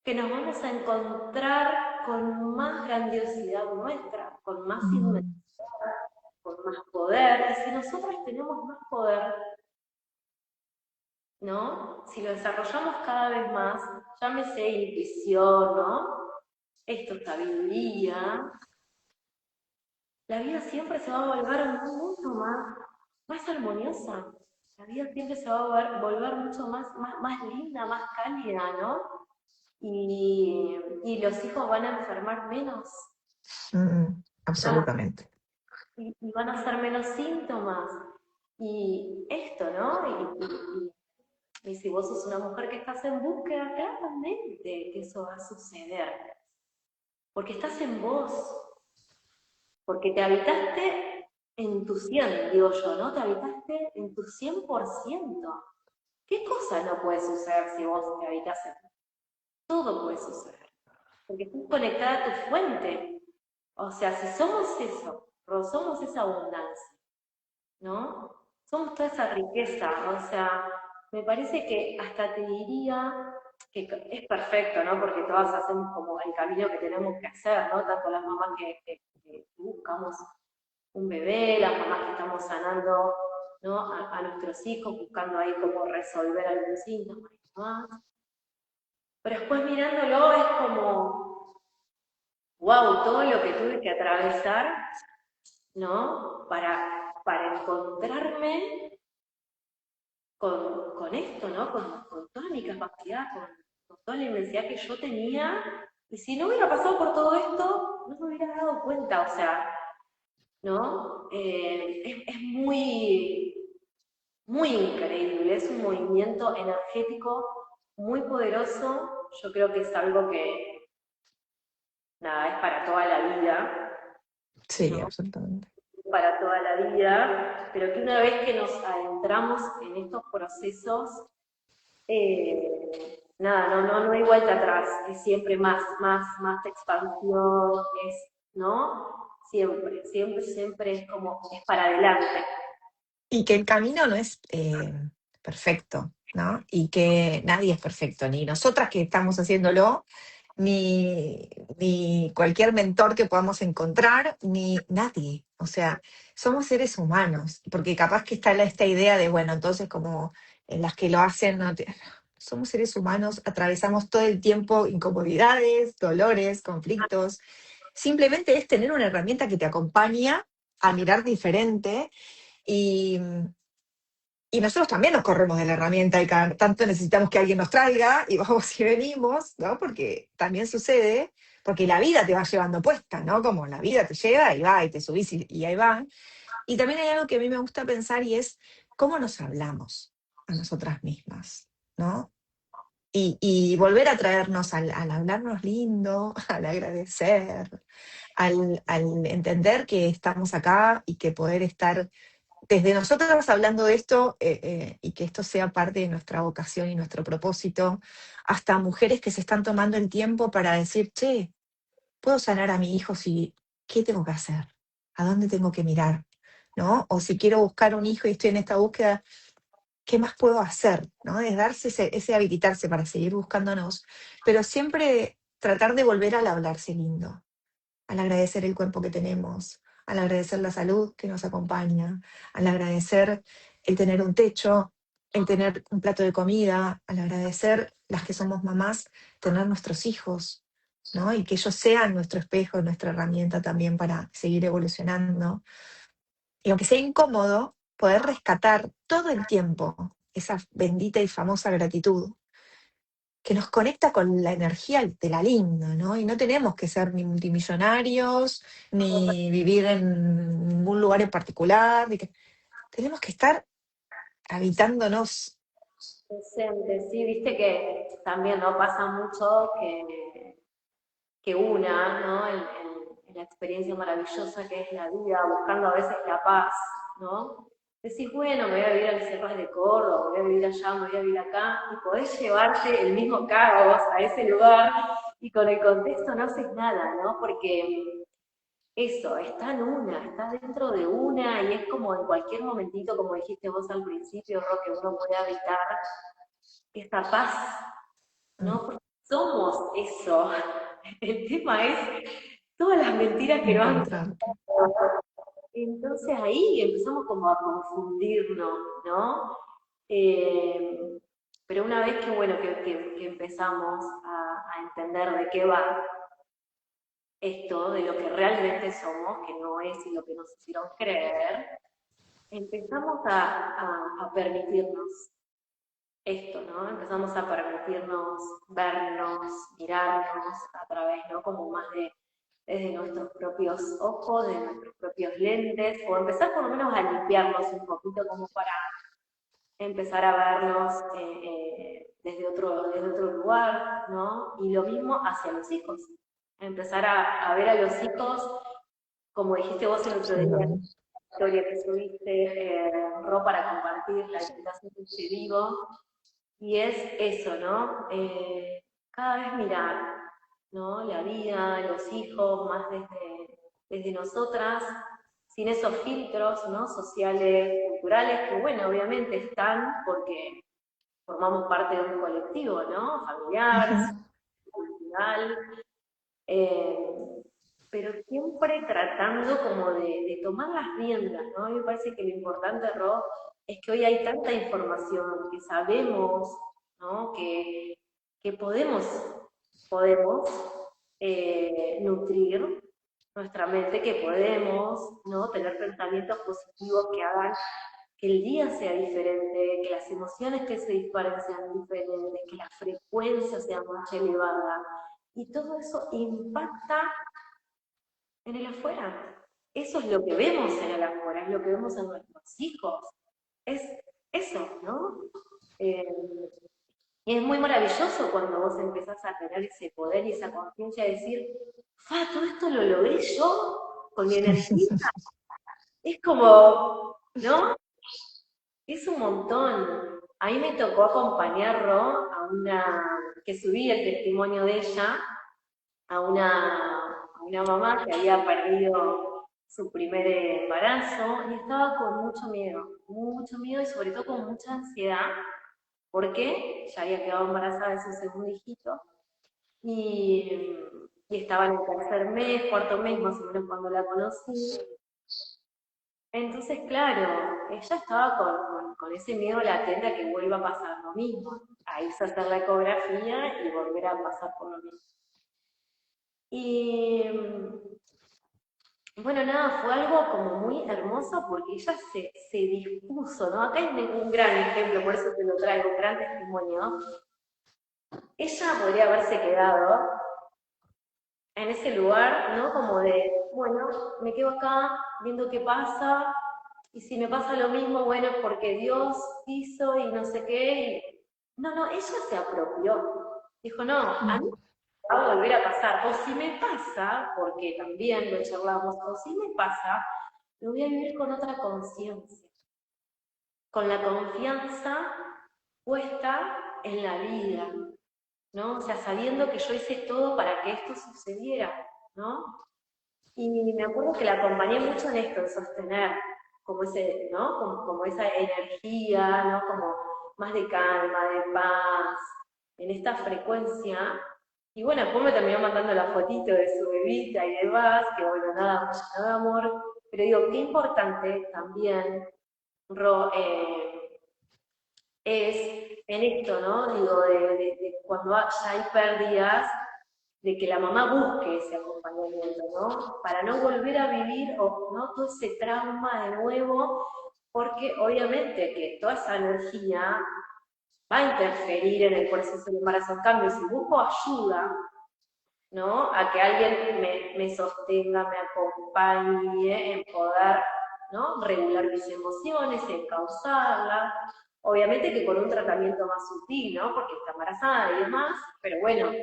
que nos vamos a encontrar con más grandiosidad nuestra, con más inmensidad, Mm, con más poder, y si nosotros tenemos más poder, ¿no? Si lo desarrollamos cada vez más, llámese intuición, ¿no? Esto, sabiduría, la vida siempre se va a volver mucho más armoniosa. La vida siempre se va a volver mucho más linda, más cálida, ¿no? Y los hijos van a enfermar menos, ¿no? absolutamente. Y van a ser menos síntomas. Y esto, ¿no? Y si vos sos una mujer que estás en búsqueda, claramente que eso va a suceder. Porque estás en vos, porque te habitaste en tu 100, digo yo, ¿no? Te habitaste en tu 100%. ¿Qué cosa no puede suceder si vos te habitas en ti? Todo puede suceder, porque estás conectada a tu fuente. O sea, si somos eso, o somos esa abundancia, ¿no? Somos toda esa riqueza, o sea, me parece que hasta te diría que es perfecto, ¿no? Porque todas hacemos como el camino que tenemos que hacer, ¿no? Tanto las mamás que buscamos un bebé, las mamás que estamos sanando, ¿no? A nuestros hijos, buscando ahí cómo resolver algún síntoma y demás. Pero después mirándolo es como, wow, todo lo que tuve que atravesar, ¿no? Para encontrarme con esto, ¿no? Con toda mi capacidad, con toda la inmensidad que yo tenía. Y si no hubiera pasado por todo esto, no me hubiera dado cuenta, o sea, ¿no? Es muy increíble, es un movimiento energético muy poderoso. Yo creo que es algo que, nada, es para toda la vida, Sí, ¿no? absolutamente. Para toda la vida, pero que una vez que nos adentramos en estos procesos, nada, no hay vuelta atrás, es siempre más expansión, ¿no? Siempre es como, es para adelante. Y que el camino no es perfecto, ¿no? Y que nadie es perfecto, ni nosotras que estamos haciéndolo, ni cualquier mentor que podamos encontrar, ni nadie. O sea, somos seres humanos, porque capaz que está esta idea de, bueno, entonces como en las que lo hacen, somos seres humanos, atravesamos todo el tiempo incomodidades, dolores, conflictos. Simplemente es tener una herramienta que te acompaña a mirar diferente y, y nosotros también nos corremos de la herramienta y cada tanto necesitamos que alguien nos traiga y vamos y venimos, ¿no? Porque también sucede, porque la vida te va llevando puesta, ¿no? Como la vida te lleva y va y te subís y ahí va. Y también hay algo que a mí me gusta pensar y es cómo nos hablamos a nosotras mismas, ¿no? Y volver a traernos al hablarnos lindo, al agradecer, al entender que estamos acá y que poder estar desde nosotros hablando de esto y que esto sea parte de nuestra vocación y nuestro propósito, hasta mujeres que se están tomando el tiempo para decir, che, puedo sanar a mi hijo si, ¿qué tengo que hacer? ¿A dónde tengo que mirar? ¿No? O si quiero buscar un hijo y estoy en esta búsqueda, ¿qué más puedo hacer? ¿No? Es darse ese habilitarse para seguir buscándonos, pero siempre tratar de volver al hablarse lindo, al agradecer el cuerpo que tenemos, al agradecer la salud que nos acompaña, al agradecer el tener un techo, el tener un plato de comida, al agradecer las que somos mamás, tener nuestros hijos, ¿no? Y que ellos sean nuestro espejo, nuestra herramienta también para seguir evolucionando. Y aunque sea incómodo, poder rescatar todo el tiempo esa bendita y famosa gratitud que nos conecta con la energía de la linda, ¿no? Y no tenemos que ser ni multimillonarios, ni vivir en ningún lugar en particular, tenemos que estar habitándonos. Presente, sí, viste que también no pasa mucho que una, ¿no? En la experiencia maravillosa que es la vida, buscando a veces la paz, ¿no? Decís, bueno, me voy a vivir a las sierras de Córdoba, voy a vivir allá, me voy a vivir acá, y podés llevarte el mismo caos a ese lugar, y con el contexto no haces nada, ¿no? Porque eso, está en una, está dentro de una, y es como en cualquier momentito, como dijiste vos al principio, Ro, que uno puede habitar esta paz, Mm, ¿no? Porque somos eso. El tema es todas las mentiras que nos han encontrarte. contado. Entonces ahí empezamos como a confundirnos, ¿no? Eh, pero una vez que, bueno, que empezamos a entender de qué va esto, de lo que realmente somos, que no es y lo que nos hicieron creer, empezamos a permitirnos esto, ¿no? Empezamos a permitirnos vernos, mirarnos a través, ¿no? Como más desde nuestros propios ojos, de nuestros propios lentes, o empezar por lo menos a limpiarnos un poquito como para empezar a vernos desde otro lugar, ¿no? Y lo mismo hacia los hijos. Empezar a ver a los hijos, como dijiste vos el otro día, Sí, historia que subiste, Ro, para compartir la invitación que te digo, y es eso, ¿no? Cada vez mirar, ¿no? La vida, los hijos, más desde nosotras, sin esos filtros, ¿no? Sociales, culturales, que bueno, obviamente están porque formamos parte de un colectivo, ¿no? Familiar, ujú. cultural, eh, pero siempre tratando como de tomar las riendas, ¿no? A mí me parece que lo importante, Ro, es que hoy hay tanta información, que sabemos, ¿no? Que podemos nutrir nuestra mente, que podemos, ¿no? Tener pensamientos positivos que hagan que el día sea diferente, que las emociones que se disparen sean diferentes, que la frecuencia sea más elevada. Y todo eso impacta en el afuera. Eso es lo que vemos en el afuera, es lo que vemos en nuestros hijos. Es eso, ¿no? Eh, y es muy maravilloso cuando vos empezás a tener ese poder y esa conciencia de decir, ¡fa! Todo esto lo logré yo con mi energía. Es como, ¿no? Es un montón. A mí me tocó acompañarlo a una, que subí el testimonio de ella, a una mamá que había perdido su primer embarazo y estaba con mucho miedo y sobre todo con mucha ansiedad, porque ya había quedado embarazada de su segundo hijito y, y estaba en el tercer mes, cuarto mes más o menos cuando la conocí. Entonces, claro, ella estaba con ese miedo latente a que vuelva a pasar lo mismo, a irse a hacer la ecografía y volver a pasar por lo mismo. Y bueno, nada, fue algo como muy hermoso porque ella se dispuso, ¿no? Acá hay un gran ejemplo, por eso te lo traigo, un gran testimonio. Ella podría haberse quedado en ese lugar, ¿no? Como de, bueno, me quedo acá viendo qué pasa, y si me pasa lo mismo, bueno, es porque Dios hizo y no sé qué. No, no, ella se apropió. Dijo, no, a mí Mm, me va a volver a pasar. O si me pasa, porque también lo charlamos, o si me pasa, lo voy a vivir con otra conciencia, con la confianza puesta en la vida, ¿no? O sea, sabiendo que yo hice todo para que esto sucediera, ¿no? Y me acuerdo que la acompañé mucho en esto, en sostener como ese, ¿no? Como esa energía, ¿no? Como más de calma, de paz, en esta frecuencia. Y bueno, después me terminó mandando la fotito de su bebita y demás, que bueno, nada, más lleno de amor. Pero digo, qué importante también, Ro, es en esto, ¿no? Digo, de cuando ya hay pérdidas, de que la mamá busque ese acompañamiento, ¿no? Para no volver a vivir o no todo ese trauma de nuevo, porque obviamente que toda esa energía va a interferir en el proceso del embarazo. En cambio, si busco ayuda, ¿no? A que alguien me sostenga, me acompañe en poder, ¿no? Regular mis emociones, encauzarlas. Obviamente que con un tratamiento más sutil, ¿no? Porque está embarazada y demás, pero bueno,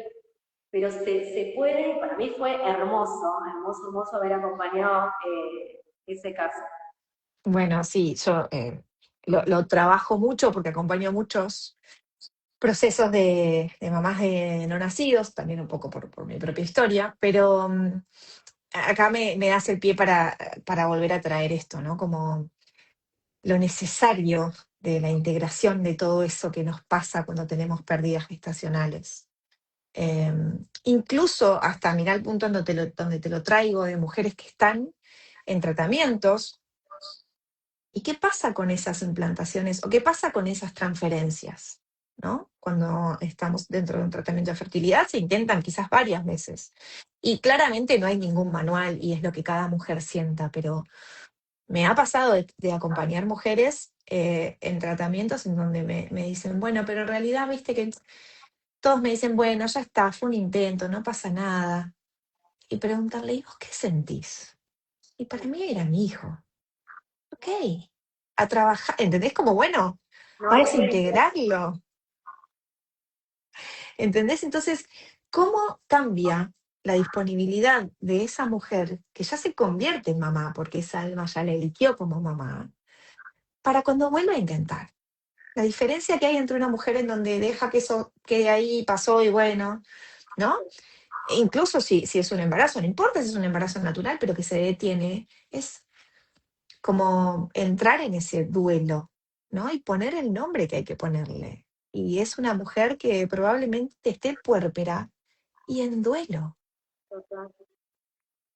pero se puede, para mí fue hermoso, hermoso, hermoso haber acompañado ese caso. Bueno, sí, yo lo trabajo mucho porque acompaño muchos procesos de mamás de no nacidos, también un poco por mi propia historia, pero acá me das el pie para volver a traer esto, ¿no? Como lo necesario de la integración de todo eso que nos pasa cuando tenemos pérdidas gestacionales. Eh, Incluso hasta mirar el punto donde te lo traigo de mujeres que están en tratamientos. ¿Y qué pasa con esas implantaciones o qué pasa con esas transferencias? ¿No? Cuando estamos dentro de un tratamiento de fertilidad se intentan quizás varias veces. Y claramente no hay ningún manual y es lo que cada mujer sienta, pero me ha pasado de acompañar mujeres en tratamientos en donde me dicen, bueno, pero en realidad, viste que todos me dicen, bueno, ya está, fue un intento, no pasa nada. Y preguntarle, ¿y vos qué sentís? Y para mí era mi hijo. Ok, a trabajar, ¿entendés? Como, bueno, No, vamos a integrarlo, ¿entendés? Entonces, ¿cómo cambia la disponibilidad de esa mujer que ya se convierte en mamá, porque esa alma ya la eligió como mamá, para cuando vuelva a intentar? La diferencia que hay entre una mujer en donde deja que eso quede ahí, pasó y bueno, ¿no? E incluso si es un embarazo, no importa si es un embarazo natural, pero que se detiene, es como entrar en ese duelo, ¿no? Y poner el nombre que hay que ponerle. Y es una mujer que probablemente esté puérpera y en duelo.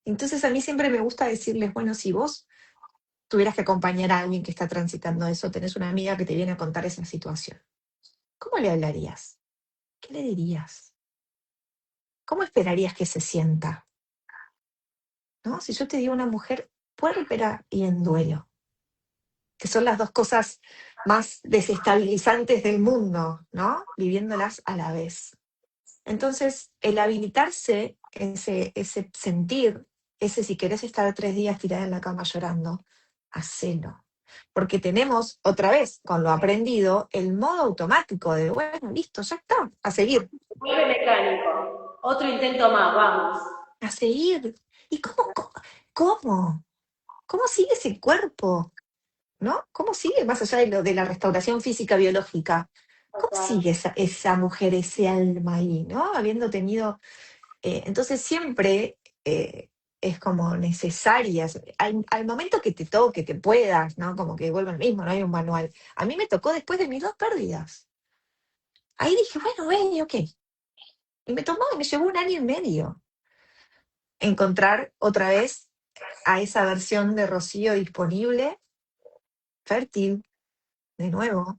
Entonces a mí siempre me gusta decirles, bueno, si vos tuvieras que acompañar a alguien que está transitando eso, tenés una amiga que te viene a contar esa situación, ¿cómo le hablarías? ¿Qué le dirías? ¿Cómo esperarías que se sienta? ¿No? Si yo te digo una mujer puérpera y en duelo, que son las dos cosas más desestabilizantes del mundo, ¿no? Viviéndolas a la vez. Entonces, el habilitarse, ese sentir, ese si querés estar 3 días tirada en la cama llorando, hacelo. Porque tenemos, otra vez, con lo aprendido, el modo automático de, bueno, listo, ya está, vuelve mecánico. Otro intento más, vamos. a seguir. ¿Y cómo? ¿Cómo sigue ese cuerpo? ¿No? ¿Cómo sigue, más allá de la restauración física biológica? ¿Cómo Total. sigue esa mujer, ese alma ahí, ¿no? Habiendo tenido. Entonces siempre es como necesaria. Al momento que te toque, que puedas, ¿no? Como que vuelvo al mismo, no hay un manual. A mí me tocó después de mis 2 pérdidas. Ahí dije, bueno, ok. Y me llevó 1 año y medio encontrar otra vez a esa versión de Rocío disponible, fértil, de nuevo,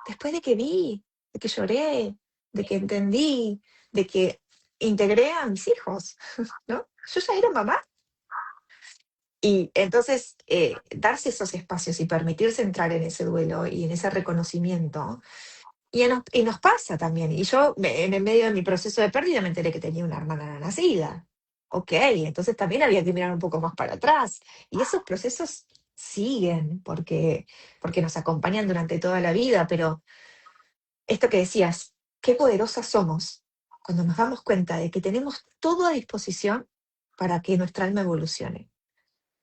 después de que vi, de que lloré, de que entendí, de que integré a mis hijos, ¿no? Yo ya era mamá. Y entonces, darse esos espacios y permitirse entrar en ese duelo y en ese reconocimiento. Y nos pasa también. Y yo, en el medio de mi proceso de pérdida, me enteré que tenía una hermana no nacida. Ok, entonces también había que mirar un poco más para atrás. Y esos procesos siguen porque nos acompañan durante toda la vida, pero esto que decías, qué poderosas somos cuando nos damos cuenta de que tenemos todo a disposición para que nuestra alma evolucione,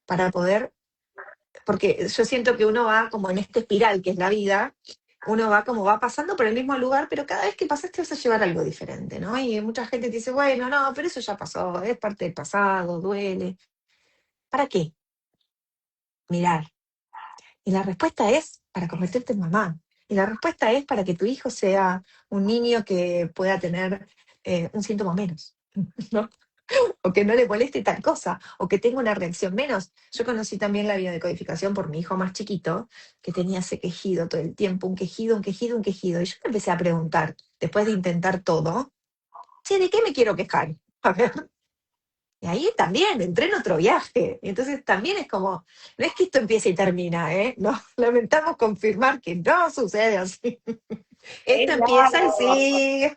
para poder, porque yo siento que uno va como en esta espiral que es la vida, uno va como va pasando por el mismo lugar, pero cada vez que pasas te vas a llevar algo diferente, ¿no? Y mucha gente te dice, bueno, no, pero eso ya pasó, es parte del pasado, duele. ¿Para qué? Mirar. Y la respuesta es para convertirte en mamá. Y la respuesta es para que tu hijo sea un niño que pueda tener un síntoma menos, ¿no? O que no le moleste tal cosa, o que tenga una reacción menos. Yo conocí también la biodecodificación por mi hijo más chiquito, que tenía ese quejido todo el tiempo, un quejido, un quejido, un quejido. Y yo me empecé a preguntar, después de intentar todo, che, ¿de qué me quiero quejar? A ver, Y ahí también entré en otro viaje. Entonces también es como, no es que esto empiece y termina, ¿eh? No, lamentamos confirmar que no sucede así. Esto Es empieza y largo, sigue.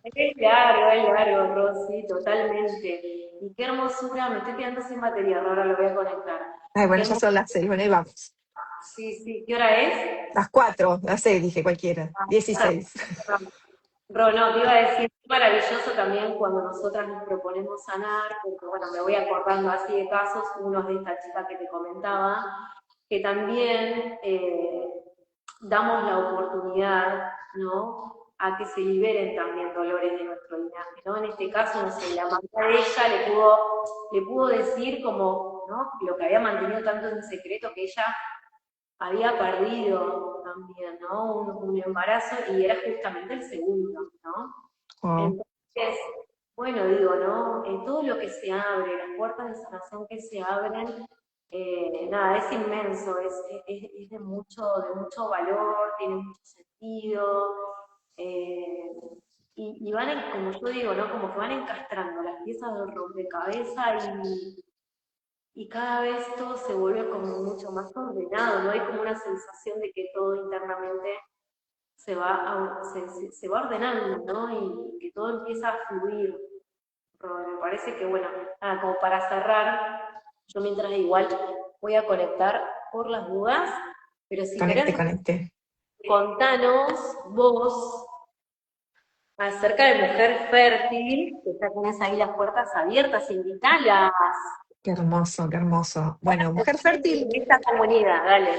es largo, Rosy, totalmente. Y qué hermosura, me estoy quedando sin batería, ahora lo voy a conectar. Ay, Qué bueno, ya hermoso, son las 6, bueno, ahí vamos. sí, sí, ¿qué hora es? Las 4, las 6, dije cualquiera. 16. No, te iba a decir, es maravilloso también cuando nosotras nos proponemos sanar, porque bueno, me voy acordando así de casos, uno es de esta chica que te comentaba, que también damos la oportunidad, ¿no? A que se liberen también dolores de nuestro linaje, ¿no? En este caso, no sé, la mamá de ella le pudo decir como, ¿no? Lo que había mantenido tanto en secreto, que ella había perdido también, ¿no? Un embarazo y era justamente el segundo, ¿no? Oh, Entonces, bueno, digo, ¿no? Todo lo que se abre, las puertas de sanación que se abren, nada, es inmenso, es de mucho valor, tiene mucho sentido, eh, y como yo digo, ¿no? Como que van encastrando las piezas del rompecabezas y cada vez todo se vuelve como mucho más ordenado, ¿no? Hay como una sensación de que todo internamente se va ordenando, ¿no? Y que todo empieza a fluir. Pero me parece que, bueno, nada, como para cerrar, yo mientras igual voy a conectar por las dudas, pero si conecte, querés, conecte. contanos vos acerca de Mujer Fértil, que ya tenés ahí las puertas abiertas, invitalas. Qué hermoso, qué hermoso. Bueno, mujer fértil, En esta comunidad, dale.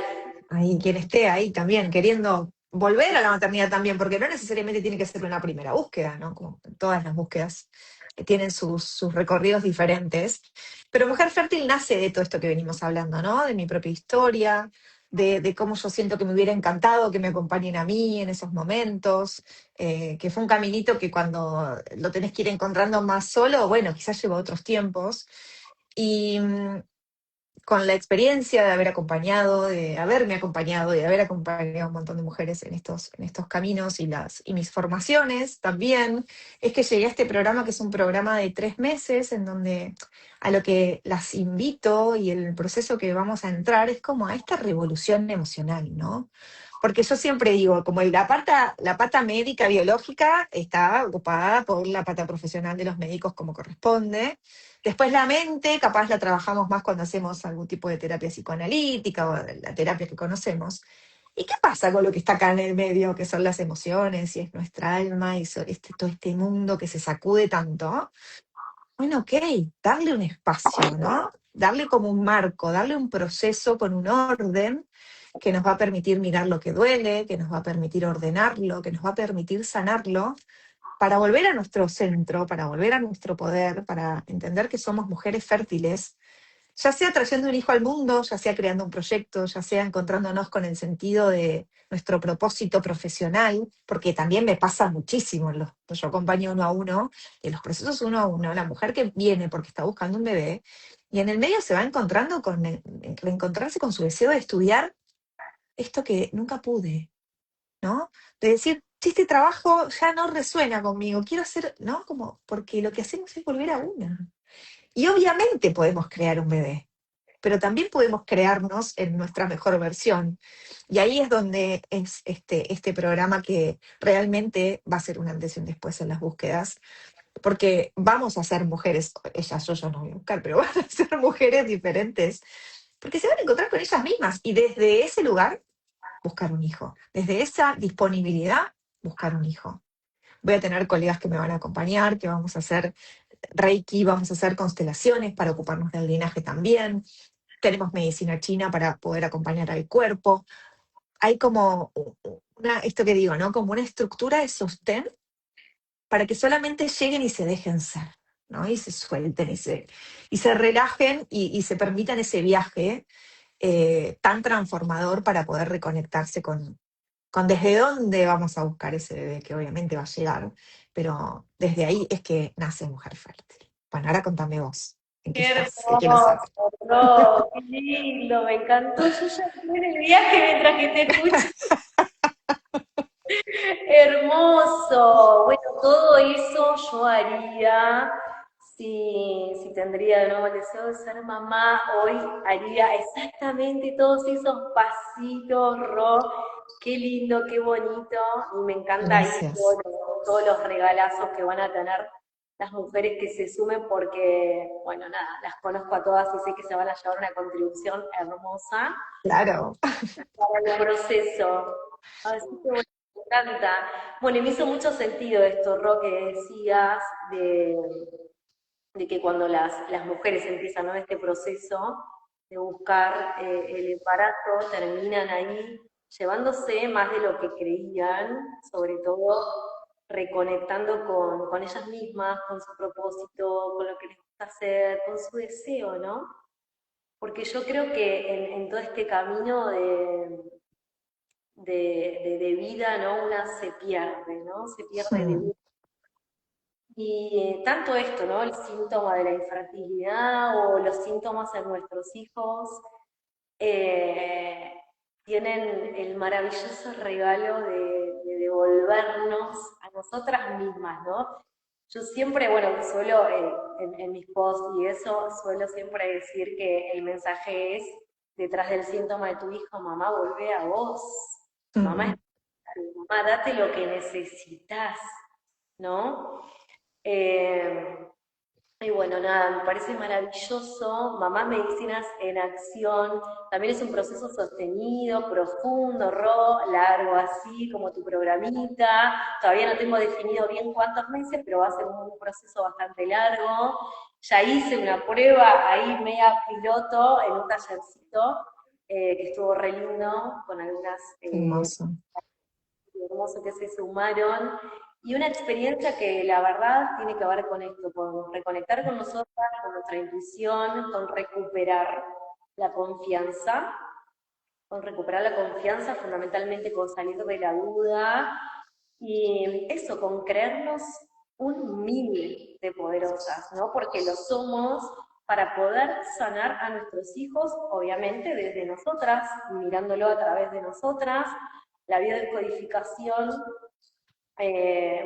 ahí quien esté ahí también queriendo volver a la maternidad también, porque no necesariamente tiene que ser una primera búsqueda, ¿no? Como todas las búsquedas que tienen sus recorridos diferentes. Pero mujer fértil nace de todo esto que venimos hablando, ¿no? De mi propia historia, de cómo yo siento que me hubiera encantado que me acompañen a mí en esos momentos, que fue un caminito que cuando lo tenés que ir encontrando más solo, bueno, quizás lleva otros tiempos. Y con la experiencia de haber acompañado, de haberme acompañado, de haber acompañado a un montón de mujeres en estos caminos y mis formaciones también, es que llegué a este programa que es un programa de 3 meses en donde a lo que las invito y el proceso que vamos a entrar es como a esta revolución emocional, ¿no? Porque yo siempre digo, como la pata médica biológica está ocupada por la pata profesional de los médicos como corresponde. Después la mente, capaz la trabajamos más cuando hacemos algún tipo de terapia psicoanalítica o la terapia que conocemos. ¿Y qué pasa con lo que está acá en el medio, que son las emociones y es nuestra alma y todo este mundo que se sacude tanto? Bueno, ok, darle un espacio, ¿no? Darle como un marco, darle un proceso con un orden que nos va a permitir mirar lo que duele, que nos va a permitir ordenarlo, que nos va a permitir sanarlo, para volver a nuestro centro, para volver a nuestro poder, para entender que somos mujeres fértiles, ya sea trayendo un hijo al mundo, ya sea creando un proyecto, ya sea encontrándonos con el sentido de nuestro propósito profesional, porque también me pasa muchísimo, yo acompaño uno a uno, en los procesos uno a uno, la mujer que viene porque está buscando un bebé, y en el medio se va encontrando reencontrarse con su deseo de estudiar esto que nunca pude, ¿no? De decir, "Che, este trabajo ya no resuena conmigo, quiero hacer, ¿no? Como, porque lo que hacemos es volver a una. Y obviamente podemos crear un bebé, pero también podemos crearnos en nuestra mejor versión. Y ahí es donde es este programa que realmente va a ser un antes y un después en las búsquedas, porque vamos a ser mujeres, yo no voy a buscar, pero van a ser mujeres diferentes, porque se van a encontrar con ellas mismas y desde ese lugar buscar un hijo, desde esa disponibilidad buscar un hijo. Voy a tener colegas que me van a acompañar, que vamos a hacer Reiki, vamos a hacer constelaciones para ocuparnos del linaje también. Tenemos medicina china para poder acompañar al cuerpo. Hay como esto que digo, ¿no? Como una estructura de sostén para que solamente lleguen y se dejen ser, ¿no? Y se suelten y se relajen y se permitan ese viaje tan transformador para poder reconectarse con desde dónde vamos a buscar ese bebé, que obviamente va a llegar, pero desde ahí es que nace Mujer Fértil. Bueno, ahora contame vos, ¿en qué Qué estás? ¿Qué quiero saber? hermoso, no, qué lindo, me encantó. Yo ya estoy en el viaje mientras que te escucho. Hermoso. Bueno, todo eso yo haría Si tendría de nuevo el deseo de ser mamá, hoy haría exactamente todos esos pasitos, Ro. Qué lindo, qué bonito. Y me encanta ahí Gracias. todos los regalazos que van a tener las mujeres que se sumen porque, bueno, nada, las conozco a todas y sé que se van a llevar una contribución hermosa Claro. para el proceso. Así que bueno, me encanta. Bueno, y me hizo mucho sentido esto, Ro, que decías de que cuando las mujeres empiezan, ¿no?, este proceso de buscar el embarazo, terminan ahí llevándose más de lo que creían, sobre todo reconectando con ellas mismas, con su propósito, con lo que les gusta hacer, con su deseo, ¿no? Porque yo creo que en todo este camino de vida, ¿no? Una se pierde, ¿no? Se pierde de Hmm. uno. Y tanto esto, ¿no? El síntoma de la infertilidad o los síntomas en nuestros hijos eh, tienen el maravilloso regalo de devolvernos a nosotras mismas, ¿no? Yo siempre, bueno, suelo en mis posts y eso, suelo siempre decir que el mensaje es, detrás del síntoma de tu hijo, mamá, volvé a vos. Mamá, Mm. mamá, date lo que necesitas, ¿no? Eh, y bueno, nada, me parece maravilloso. Mamás Medicinas en Acción. También es un proceso sostenido, profundo, largo, así como tu programita. Todavía no tengo definido bien cuántos meses, pero va a ser un proceso bastante largo. Ya hice una prueba ahí media piloto en un tallercito que estuvo re lindo con algunas Hermoso. hermoso que se sumaron, y una experiencia que la verdad tiene que ver con esto, con reconectar con nosotras, con nuestra intuición, con recuperar la confianza, fundamentalmente con salir de la duda, y eso, con creernos un mil de poderosas, ¿no? Porque lo somos para poder sanar a nuestros hijos, obviamente desde nosotras, mirándolo a través de nosotras, la biodescodificación,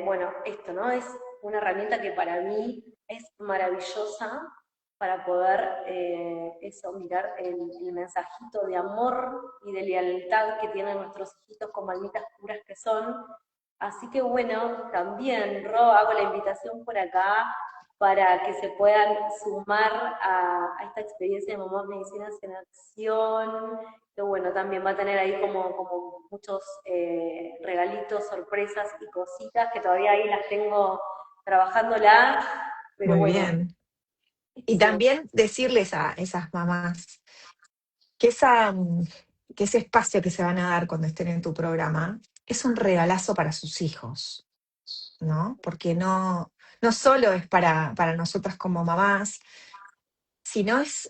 bueno, esto, ¿no? Es una herramienta que para mí es maravillosa para poder, eso, mirar el mensajito de amor y de lealtad que tienen nuestros hijitos como almitas puras que son. Así que bueno, también, Ro, hago la invitación por acá para que se puedan sumar a esta experiencia de Mamás Medicinas en Acción, que bueno, también va a tener ahí como muchos regalitos, sorpresas y cositas que todavía ahí las tengo trabajándola, pero Muy bueno, bien. Y eso. también decirles a esas mamás que, que ese espacio que se van a dar cuando estén en tu programa es un regalazo para sus hijos, ¿no? Porque no solo es para nosotras como mamás, sino es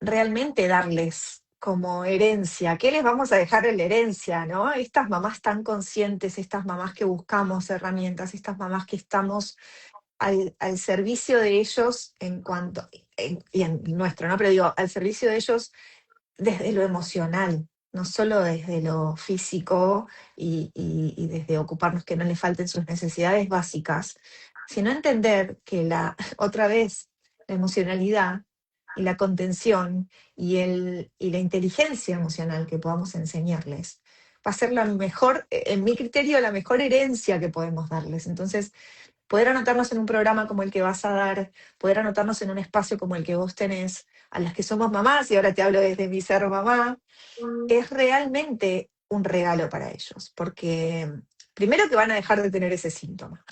realmente darles como herencia. ¿Qué les vamos a dejar en la herencia, no? Estas mamás tan conscientes, estas mamás que buscamos herramientas, estas mamás que estamos al servicio de ellos en cuanto, y en nuestro, ¿no? Pero digo, al servicio de ellos desde lo emocional, no solo desde lo físico y desde ocuparnos que no les falten sus necesidades básicas, sino entender que otra vez, la emocionalidad y la contención y la inteligencia emocional que podamos enseñarles va a ser la mejor, en mi criterio, la mejor herencia que podemos darles. Entonces, poder anotarnos en un programa como el que vas a dar, poder anotarnos en un espacio como el que vos tenés, a las que somos mamás, y ahora te hablo desde mi ser mamá, es realmente un regalo para ellos, porque primero que van a dejar de tener ese síntoma,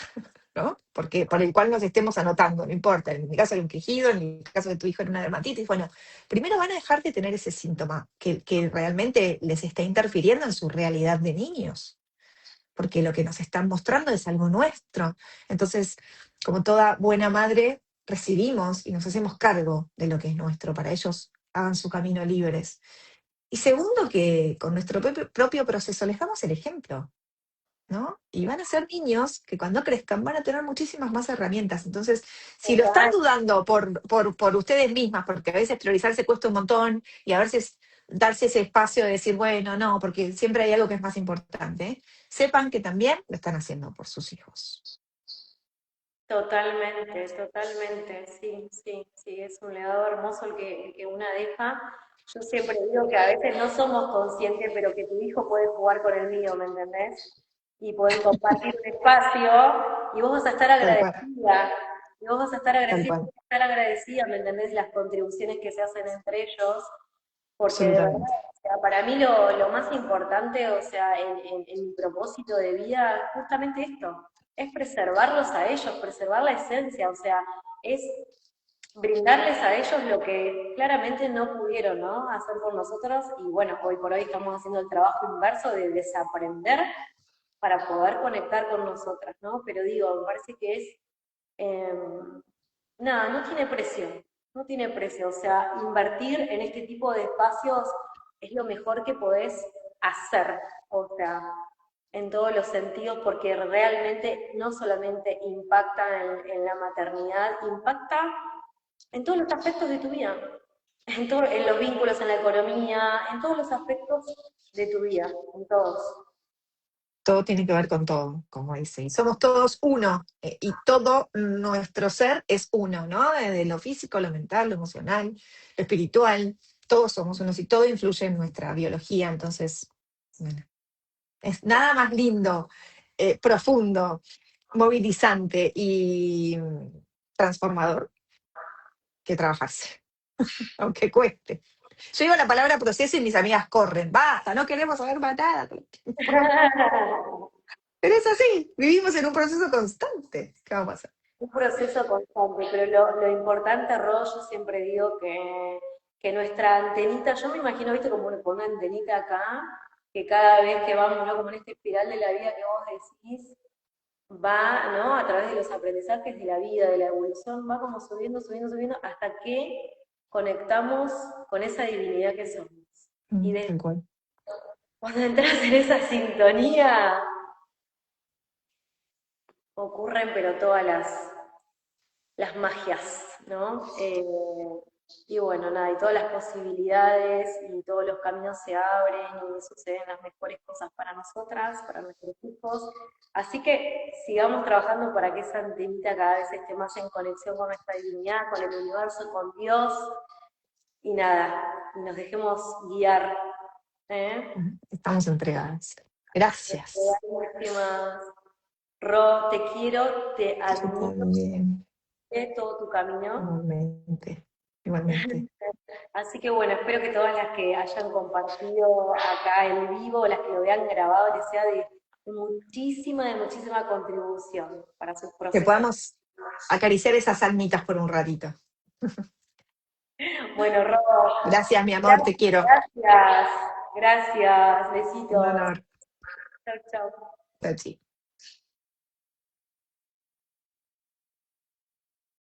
¿no? Porque por el cual nos estemos anotando, no importa, en mi caso hay un quejido, en el caso de tu hijo era una dermatitis, bueno, primero van a dejar de tener ese síntoma que realmente les está interfiriendo en su realidad de niños, porque lo que nos están mostrando es algo nuestro. Entonces, como toda buena madre, recibimos y nos hacemos cargo de lo que es nuestro, para ellos hagan su camino libres. Y segundo, que con nuestro propio proceso les damos el ejemplo, ¿no? Y van a ser niños que cuando crezcan van a tener muchísimas más herramientas. Entonces, si lo están Total. dudando por ustedes mismas, porque a veces priorizarse cuesta un montón y a veces darse ese espacio de decir, bueno, no, porque siempre hay algo que es más importante, sepan que también lo están haciendo por sus hijos. Totalmente, totalmente, sí, sí, sí, es un legado hermoso el que una deja. Yo siempre digo que a veces no somos conscientes, pero que tu hijo puede jugar con el mío, ¿me entendés? Y pueden compartir un espacio y vos vas a estar Tal cual, agradecida, y vos vas a tal cual, estar agradecida, ¿me entendés? Las contribuciones que se hacen entre ellos, porque de verdad, absolutamente. o sea, para mí lo más importante, o sea, en mi propósito de vida, es justamente esto, es preservarlos a ellos, preservar la esencia, o sea, es brindarles a ellos lo que claramente no pudieron, ¿no? Hacer por nosotros y bueno, hoy por hoy estamos haciendo el trabajo inverso de desaprender para poder conectar con nosotras, ¿no? Pero digo, me parece que es eh, nada, no tiene precio, no tiene precio. O sea, invertir en este tipo de espacios es lo mejor que podés hacer. O sea, en todos los sentidos, porque realmente no solamente impacta en la maternidad, impacta en todos los aspectos de tu vida, en los vínculos, en la economía, en todos los aspectos de tu vida, en todos. Todo tiene que ver con todo, como dice. Y somos todos uno, y todo nuestro ser es uno, ¿no? Desde lo físico, lo mental, lo emocional, lo espiritual, todos somos unos y todo influye en nuestra biología. Entonces, bueno, es nada más lindo, profundo, movilizante y transformador que trabajarse, aunque cueste. Yo digo la palabra proceso y mis amigas corren. Basta, no queremos saber más nada. Pero es así, vivimos en un proceso constante. ¿Qué va a pasar? Un proceso constante, pero lo importante, Ro, yo siempre digo que nuestra antenita, yo me imagino, viste, como con una antenita acá, que cada vez que vamos, ¿no? Como en esta espiral de la vida que vos decís, va, ¿no? A través de los aprendizajes de la vida, de la evolución, va como subiendo, subiendo, subiendo, hasta que conectamos con esa divinidad que somos. Y Tal cual. cuando entras en esa sintonía, ocurren, pero todas las magias, ¿no? Y bueno, nada, y todas las posibilidades y todos los caminos se abren y suceden las mejores cosas para nosotras, para nuestros hijos. Así que sigamos trabajando para que esa antenita cada vez esté más en conexión con nuestra divinidad, con el universo, con Dios, y nada, y nos dejemos guiar. ¿Eh? Estamos entregadas. Gracias. Últimas. Ro, te quiero, te Yo admiro también, de todo tu camino. igualmente, igualmente. Así que bueno, espero que todas las que hayan compartido acá en vivo, las que lo vean grabado, les sea de muchísima contribución para sus Que procesos. podamos acariciar esas almitas por un ratito. Bueno, Ro, Gracias, mi amor, te quiero. gracias, gracias, Un besitos. honor. Chau, chau. Tachi.